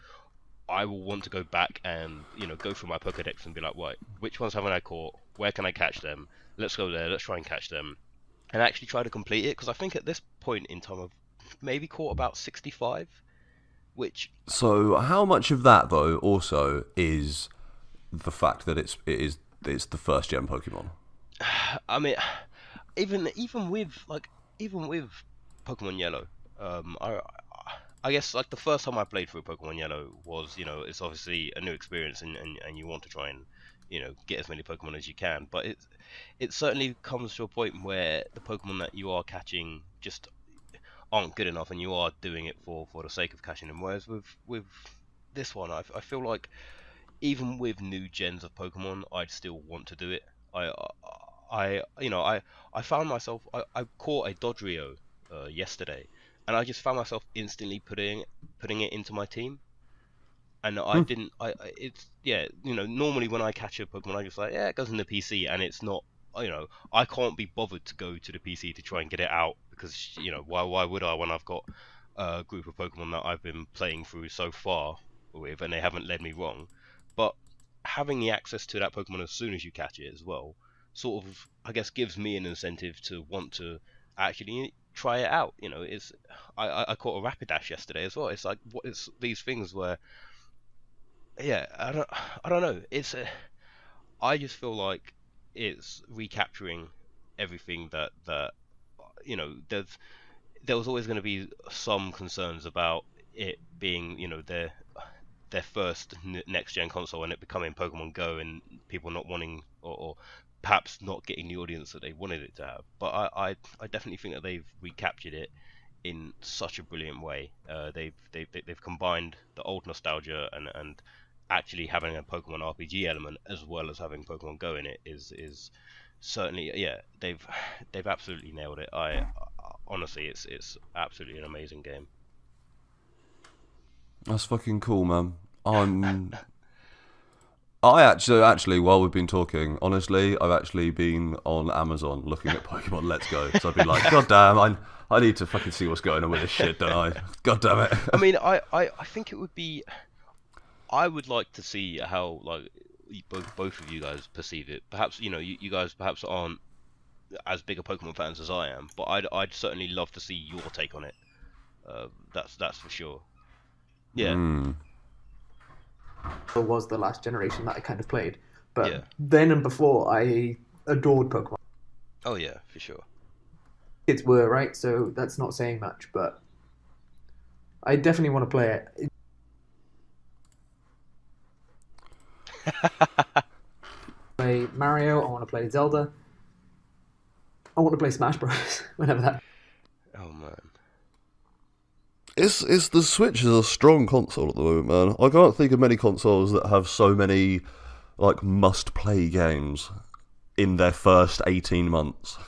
I will want to go back and go through my Pokedex and be like, right, which ones haven't I caught? Where can I catch them? Let's go there. Let's try and catch them, and actually try to complete it. Because I think at this point in time, I've maybe caught about 65, which. So how much of that though also is the fact that it's the first gen Pokemon? I mean, even with Pokemon Yellow, I guess like the first time I played through Pokemon Yellow was, it's obviously a new experience, and you want to try and get as many Pokemon as you can, but it certainly comes to a point where the Pokemon that you are catching just aren't good enough, and you are doing it for the sake of catching them. Whereas with this one, I feel like even with new gens of Pokemon, I'd still want to do it. I found myself, I caught a Dodrio yesterday, and I just found myself instantly putting it into my team. And I didn't. It's yeah. Normally when I catch a Pokemon, I just like, yeah, it goes in the PC, and it's not. I can't be bothered to go to the PC to try and get it out, because why would I, when I've got a group of Pokemon that I've been playing through so far with, and they haven't led me wrong. But having the access to that Pokemon as soon as you catch it as well, sort of, I guess, gives me an incentive to want to actually try it out. It's I caught a Rapidash yesterday as well. It's like, it's these things where, yeah, I don't know. I just feel like it's recapturing everything that there was always going to be some concerns about it being their first next gen console, and it becoming Pokemon Go, and people not wanting, or perhaps not getting the audience that they wanted it to have. But I definitely think that they've recaptured it in such a brilliant way. They've combined the old nostalgia and actually having a Pokemon RPG element as well as having Pokemon Go in it is certainly, yeah, they've absolutely nailed it. I honestly, it's absolutely an amazing game. That's fucking cool, man. I actually, while we've been talking, honestly, I've actually been on Amazon looking at Pokemon Let's Go. So I'd be like, God damn, I need to fucking see what's going on with this shit, don't I? God damn it. I mean, I think it would be. I would like to see how, like, both of you guys perceive it. Perhaps you guys perhaps aren't as big a Pokemon fans as I am, but I'd certainly love to see your take on it. That's for sure. Yeah. Was the last generation that I kind of played, but Yeah. then and before, I adored Pokemon. Oh yeah, for sure. Kids were, right, so that's not saying much, but I definitely want to play it. Play Mario. I want to play Zelda. I want to play Smash Bros. Whenever that. Oh man. It's the Switch is a strong console at the moment, man. I can't think of many consoles that have so many like must-play games in their first 18 months.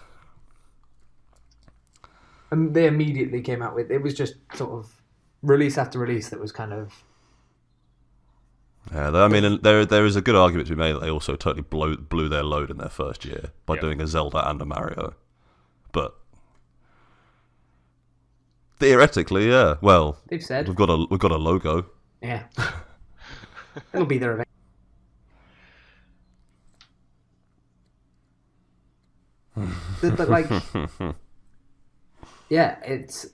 And they immediately came out with it was just sort of release after release that was kind of. Yeah, I mean, there is a good argument to be made that they also totally blew their load in their first year by doing a Zelda and a Mario. But theoretically, yeah. Well, They've said we've got a logo. Yeah, it'll be there eventually. But like, yeah,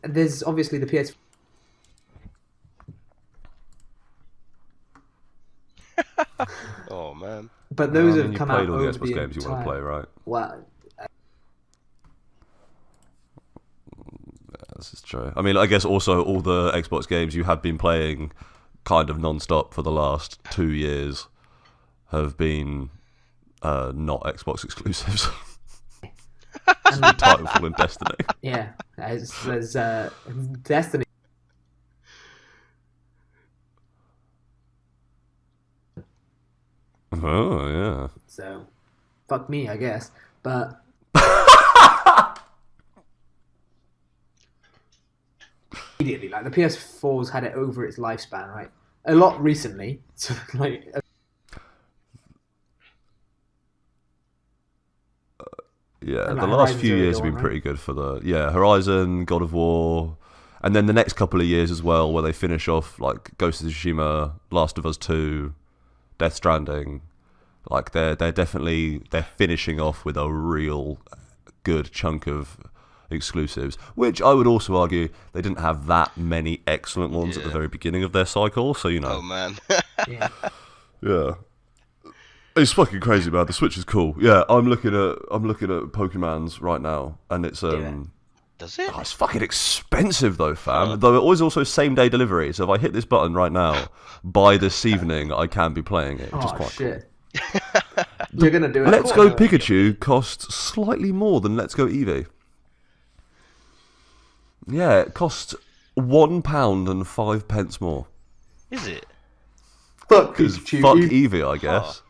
there's obviously the PS. Oh man. But those have you come played out all the over Xbox the games you want to play, right? Well, This is true. I mean, I guess also all the Xbox games you have been playing kind of non-stop for the last 2 years have been not Xbox exclusives. Titanfall and Destiny. yeah, there's Destiny. Oh, yeah. So, fuck me, I guess. But immediately, like the PS4's had it over its lifespan, right? A lot recently, so like. Yeah, And the like last Horizon few Zero years have Dawn, been right? pretty good for Horizon, God of War, and then the next couple of years as well, where they finish off like Ghost of Tsushima, Last of Us 2, Death Stranding. Like they're finishing off with a real good chunk of exclusives, which I would also argue they didn't have that many excellent ones at the very beginning of their cycle. So Oh man. Yeah. yeah. It's fucking crazy, man. The Switch is cool. Yeah, I'm looking at Pokemon's right now, and it's Does it? oh, it's fucking expensive though, fam. Though it was also same day delivery. So if I hit this button right now, by this evening I can be playing it, which is Oh quite shit! You're gonna do cool. it. Let's Go Pikachu costs slightly more than Let's Go Eevee. Yeah, it costs £1.05 more. Is it? Fuck Because Pikachu. fuck Eevee, I guess.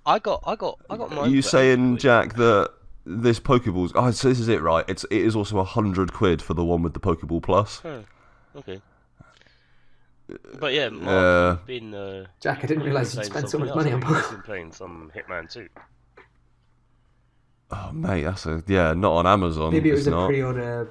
I got mine. Are you for saying, £8. Jack, that this Pokeballs? Oh, so this is it, right? It is also £100 for the one with the Pokeball Plus. Huh. Okay. But yeah, Mark, you've been. Jack, I didn't realise you'd playing spent so much something money else. on You've Pokemon. been playing some Hitman 2. Oh, mate, that's not on Amazon. Maybe it it's was a not. pre-order.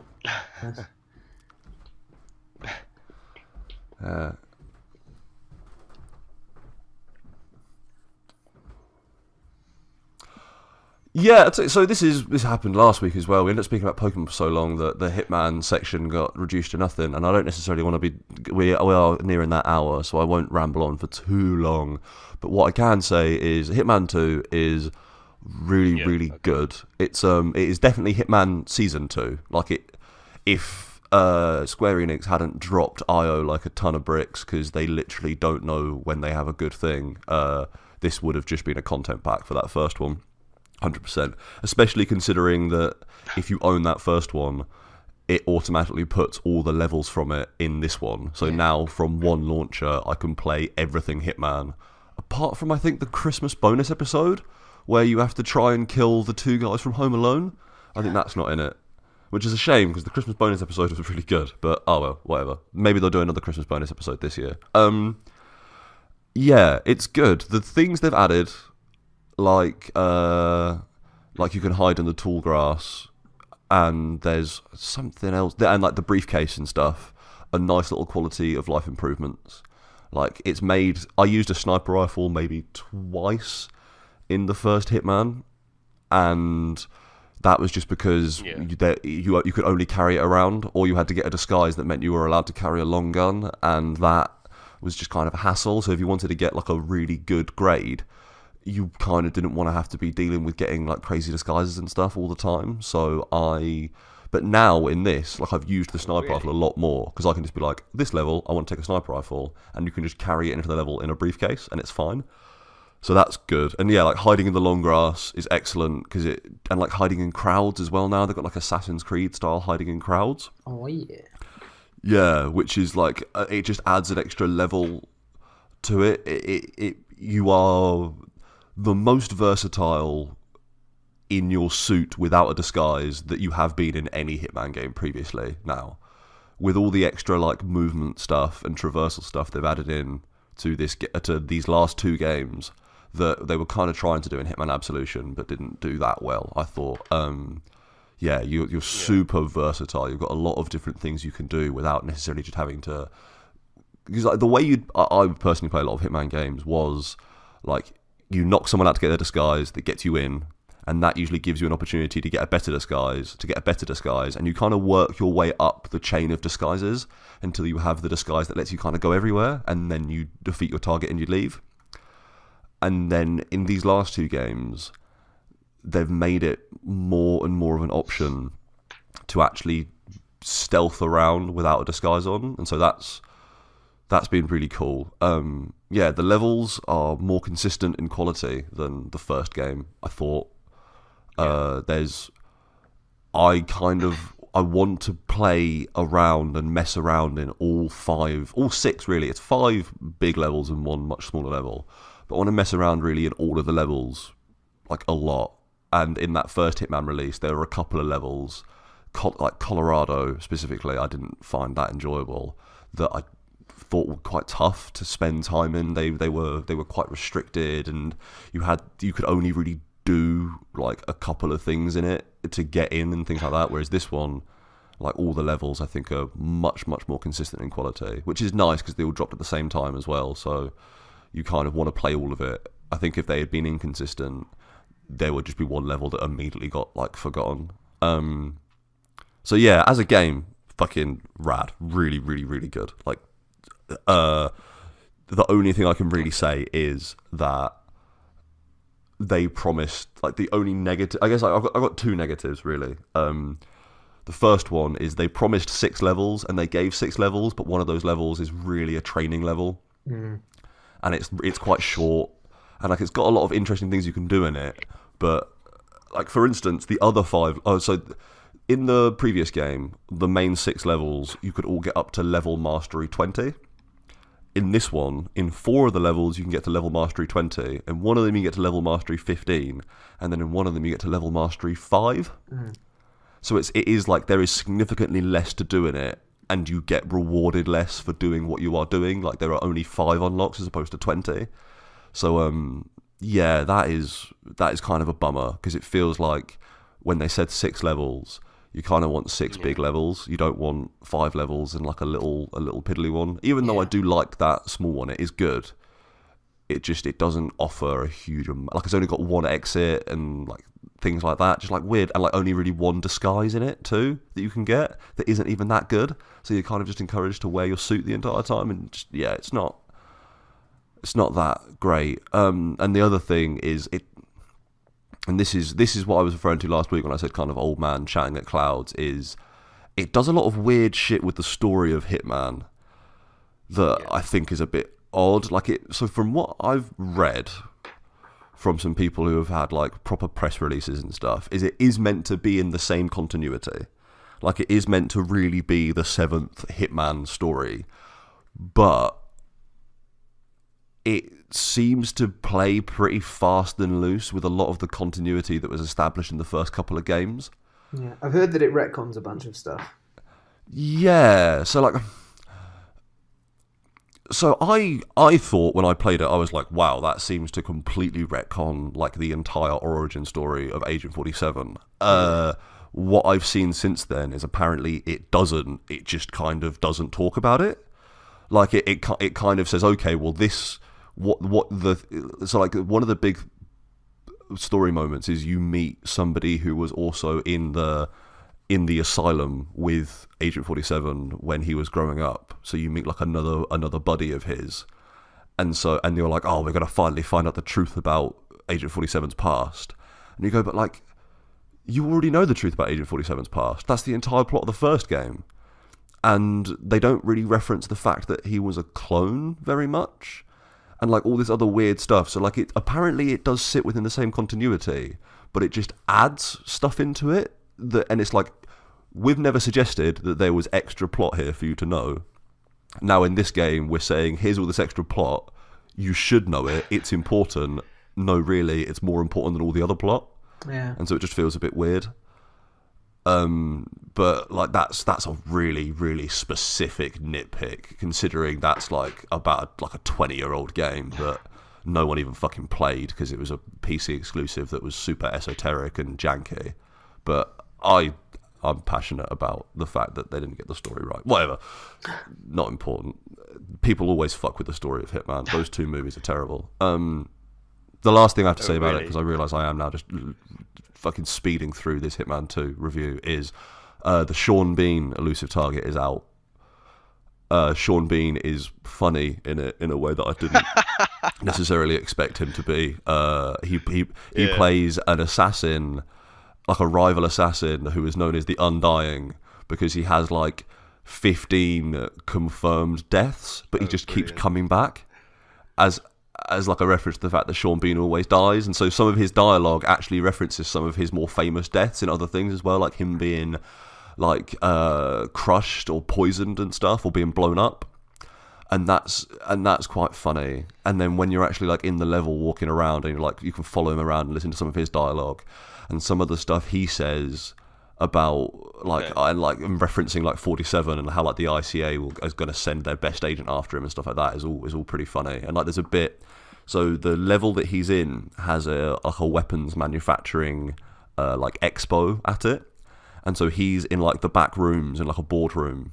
Yeah, so this happened last week as well. We ended up speaking about Pokemon for so long that the Hitman section got reduced to nothing, and I don't necessarily want to be. We are nearing that hour, so I won't ramble on for too long. But what I can say is Hitman 2 is really good. It is definitely Hitman Season 2. Like if Square Enix hadn't dropped IO like a ton of bricks because they literally don't know when they have a good thing, this would have just been a content pack for that first one. 100%, especially considering that if you own that first one, it automatically puts all the levels from it in this one. So now from one launcher, I can play everything Hitman, apart from I think the Christmas bonus episode where you have to try and kill the two guys from Home Alone. I think that's not in it, which is a shame because the Christmas bonus episode was really good. But oh well, whatever. Maybe they'll do another Christmas bonus episode this year. Yeah, it's good. The things they've added. Like you can hide in the tall grass, and there's something else, and like the briefcase and stuff. A nice little quality of life improvements. Like it's made. I used a sniper rifle maybe twice in the first Hitman, and that was just because you could only carry it around, or you had to get a disguise that meant you were allowed to carry a long gun, and that was just kind of a hassle. So if you wanted to get like a really good grade, you kind of didn't want to have to be dealing with getting like crazy disguises and stuff all the time. But now in this, like I've used the sniper rifle a lot more because I can just be like, this level, I want to take a sniper rifle, and you can just carry it into the level in a briefcase, and it's fine. So that's good. And yeah, like hiding in the long grass is excellent and like hiding in crowds as well now. They've got like Assassin's Creed style hiding in crowds. Oh yeah. Yeah, which is like it just adds an extra level to it. You are the most versatile in your suit without a disguise that you have been in any Hitman game previously now. With all the extra like movement stuff and traversal stuff they've added in to these last two games that they were kind of trying to do in Hitman Absolution but didn't do that well, I thought. Yeah, you're super versatile. You've got a lot of different things you can do without necessarily just having to... Because like, the way I personally play a lot of Hitman games was like you knock someone out to get their disguise that gets you in, and that usually gives you an opportunity to get a better disguise, and you kind of work your way up the chain of disguises until you have the disguise that lets you kind of go everywhere, and then you defeat your target and you leave. And then in these last two games, they've made it more and more of an option to actually stealth around without a disguise on, and so that's been really cool. Yeah, the levels are more consistent in quality than the first game, I thought. I want to play around and mess around in all six really. It's 5 big levels and 1 much smaller level. But I want to mess around really in all of the levels, like a lot. And in that first Hitman release, there were a couple of levels, like Colorado specifically, I didn't find that enjoyable, that I thought were quite tough to spend time in. They were quite restricted, and you could only really do like a couple of things in it to get in and things like that. Whereas this one, like all the levels, I think are much more consistent in quality, which is nice because they all dropped at the same time as well. So you kind of want to play all of it. I think if they had been inconsistent, there would just be one level that immediately got like forgotten. So yeah, as a game, fucking rad, really good. Like, the only thing I can really say is that they promised, like, the only negative, I guess I've got 2 negatives really. The first one is they promised 6 levels and they gave 6 levels, but one of those levels is really a training level, and it's quite short, and like it's got a lot of interesting things you can do in it. But like for instance, the other 5. So in the previous game, the main 6 levels you could all get up to level mastery 20. In this one, in 4 of the levels you can get to level mastery 20, and one of them you get to level mastery 15, and then in one of them you get to level mastery 5. So it is like there is significantly less to do in it, and you get rewarded less for doing what you are doing. Like there are only 5 unlocks as opposed to 20. So yeah, that is kind of a bummer, because it feels like when they said 6 levels, you kind of want 6 big levels. You don't want 5 levels and like a little piddly one. Even though I do like that small one, it is good. It doesn't offer a huge amount. Like it's only got 1 exit and like things like that, just like weird, and like only really 1 disguise in it too that you can get that isn't even that good. So you're kind of just encouraged to wear your suit the entire time, and just, yeah, it's not that great. And the other thing is and this is what I was referring to last week when I said kind of old man chatting at clouds, is it does a lot of weird shit with the story of Hitman that I think is a bit odd. So from what I've read from some people who have had like proper press releases and stuff, is it is meant to be in the same continuity. Like it is meant to really be the 7th Hitman story, but it seems to play pretty fast and loose with a lot of the continuity that was established in the first couple of games. Yeah, I've heard that it retcons a bunch of stuff. Yeah, so I thought when I played it, I was like, wow, that seems to completely retcon like the entire origin story of Agent 47. What I've seen since then is apparently it doesn't. It just kind of doesn't talk about it. Like it kind of says, okay, well so like one of the big story moments is you meet somebody who was also in the asylum with Agent 47 when he was growing up. So you meet like another buddy of his, and you're like, oh, we're gonna finally find out the truth about Agent 47's past. And you go, but like, you already know the truth about Agent 47's past. That's the entire plot of the first game, and they don't really reference the fact that he was a clone very much. and like all this other weird stuff. So like apparently it does sit within the same continuity, but it just adds stuff into it and it's like, we've never suggested that there was extra plot here for you to know. Now in this game we're saying, here's all this extra plot, you should know it, it's important. No, really, it's more important than all the other plot. Yeah. And so it just feels a bit weird. But like that's a really, really specific nitpick, considering that's like about like a 20-year-old game that no one even fucking played because it was a PC exclusive that was super esoteric and janky. But I'm passionate about the fact that they didn't get the story right. Whatever, not important. People always fuck with the story of Hitman. Those two movies are terrible. The last thing I have to say about it, because I realise I am now just fucking speeding through this Hitman 2 review, is the Sean Bean elusive target is out. Sean Bean is funny in a way that I didn't necessarily expect him to be. He plays an assassin, like a rival assassin who is known as the Undying, because he has like 15 confirmed deaths, but he just keeps coming back as like a reference to the fact that Sean Bean always dies. And so some of his dialogue actually references some of his more famous deaths in other things as well, like him being like crushed or poisoned and stuff, or being blown up. And that's quite funny. And then when you're actually like in the level walking around and like you can follow him around and listen to some of his dialogue and some of the stuff he says about like and referencing like 47 and how like the ICA is going to send their best agent after him and stuff like that is all pretty funny. And like there's a bit, so the level that he's in has a weapons manufacturing like expo at it, and so he's in like the back rooms in like a boardroom,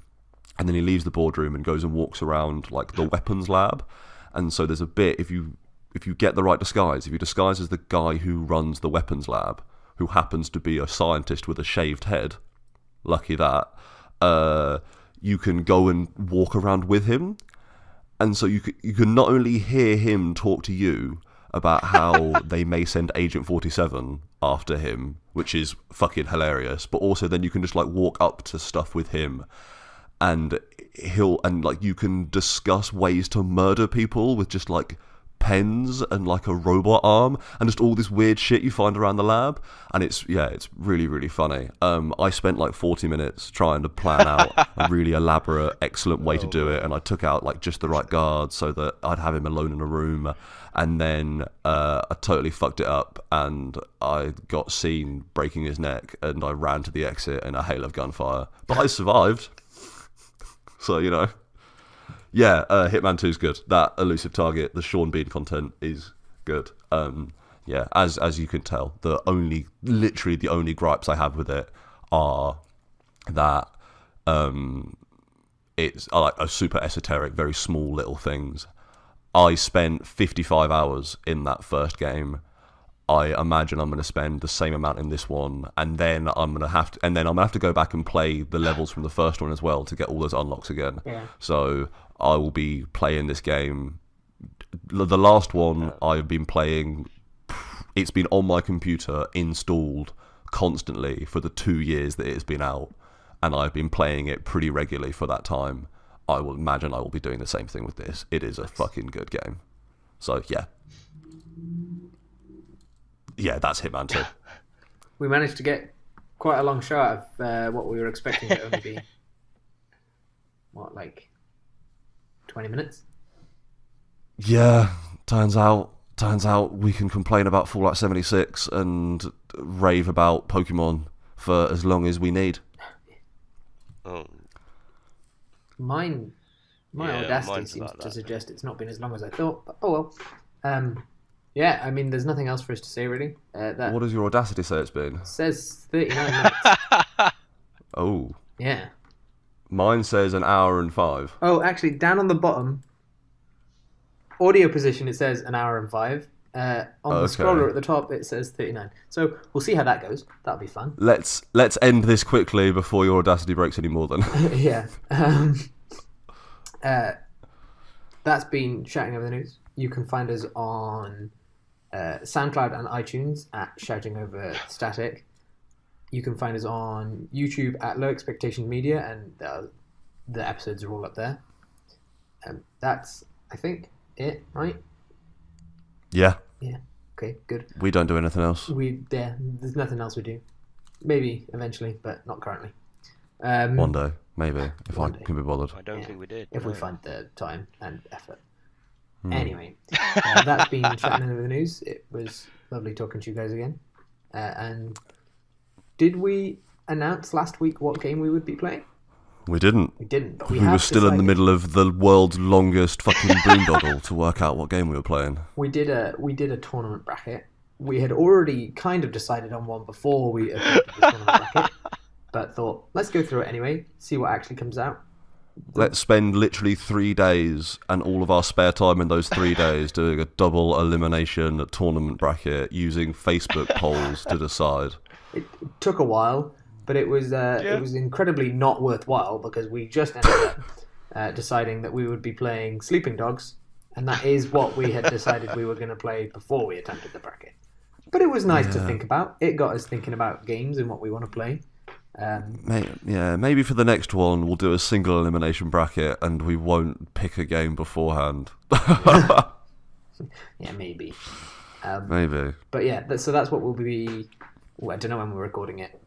and then he leaves the boardroom and goes and walks around like the weapons lab. And so there's a bit, if you get the right disguise, if you disguise as the guy who runs the weapons lab, who happens to be a scientist with a shaved head, lucky that, you can go and walk around with him. And so you can not only hear him talk to you about how they may send Agent 47 after him, which is fucking hilarious, but also then you can just like walk up to stuff with him and like you can discuss ways to murder people with just like pens and like a robot arm and just all this weird shit you find around the lab. And it's really, really funny. I spent like 40 minutes trying to plan out a really elaborate, excellent way to do it, and I took out like just the right guards so that I'd have him alone in a room, and then I totally fucked it up and I got seen breaking his neck and I ran to the exit in a hail of gunfire, but I survived. So, you know, yeah, Hitman 2 is good. That elusive target, the Sean Bean content is good. Yeah, as you can tell, literally the only gripes I have with it are that it's like a super esoteric, very small little things. I spent 55 hours in that first game. I imagine I'm going to spend the same amount in this one, and then I'm going to have to go back and play the levels from the first one as well to get all those unlocks again. Yeah. So I will be playing this game. The last one I've been playing, it's been on my computer installed constantly for the 2 years that it's been out, and I've been playing it pretty regularly for that time. I will imagine I will be doing the same thing with this. It is a fucking good game. So yeah. Yeah, that's Hitman 2. We managed to get quite a long shot of what we were expecting to only be, like 20 minutes? Yeah, turns out we can complain about Fallout 76 and rave about Pokemon for as long as we need. Oh. My audacity seems to suggest it's not been as long as I thought, but oh well. Yeah, I mean, there's nothing else for us to say, really. What does your Audacity say it's been? It says 39 minutes. Oh. Yeah. Mine says an hour and 5. Oh, actually, down on the bottom, audio position, it says an hour and 5. On the scroller at the top, it says 39. So we'll see how that goes. That'll be fun. Let's end this quickly before your Audacity breaks any more then. Yeah. That's been Shouting Over the News. You can find us on SoundCloud and iTunes at Shouting Over Static. You can find us on YouTube at Low Expectation Media, and the episodes are all up there. That's, I think, it, right? Yeah, Yeah. Okay, good. we don't do anything else. There's nothing else we do. Maybe eventually, but not currently. One day, maybe, if One I day. can be bothered. I don't Yeah, think we did. if we no. find the time and effort. Hmm. Anyway, that's been Chatting Over the News. It was lovely talking to you guys again. And did we announce last week what game we would be playing? We didn't. We didn't, but We have were still in the decided. middle of the world's longest fucking boondoggle to work out what game we were playing. We did a tournament bracket. We had already kind of decided on one before we attempted the tournament bracket, but thought let's go through it anyway, see what actually comes out. Let's spend literally 3 days and all of our spare time in those 3 days doing a double elimination tournament bracket using Facebook polls to decide. It took a while, but it was incredibly not worthwhile because we just ended up deciding that we would be playing Sleeping Dogs, and that is what we had decided we were going to play before we attempted the bracket. But it was nice to think about. It got us thinking about games and what we want to play. Maybe for the next one we'll do a single elimination bracket and we won't pick a game beforehand. Yeah, maybe. Maybe. But yeah, so that's what we'll be. I don't know when we're recording it.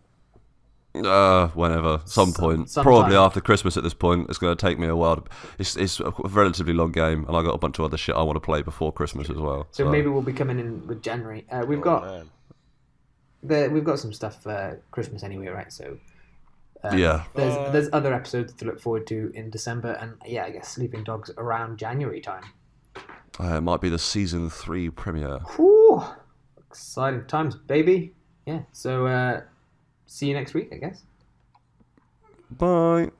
Whenever, some point, sometime. probably after Christmas. At this point, it's going to take me a while. It's a relatively long game, and I got a bunch of other shit I want to play before Christmas as well. So maybe we'll be coming in with January. We've got some stuff for Christmas anyway, right? So yeah, there's other episodes to look forward to in December, and yeah, I guess Sleeping Dogs around January time. It might be the season 3 premiere. Whew, exciting times, baby. Yeah. So see you next week, I guess. Bye.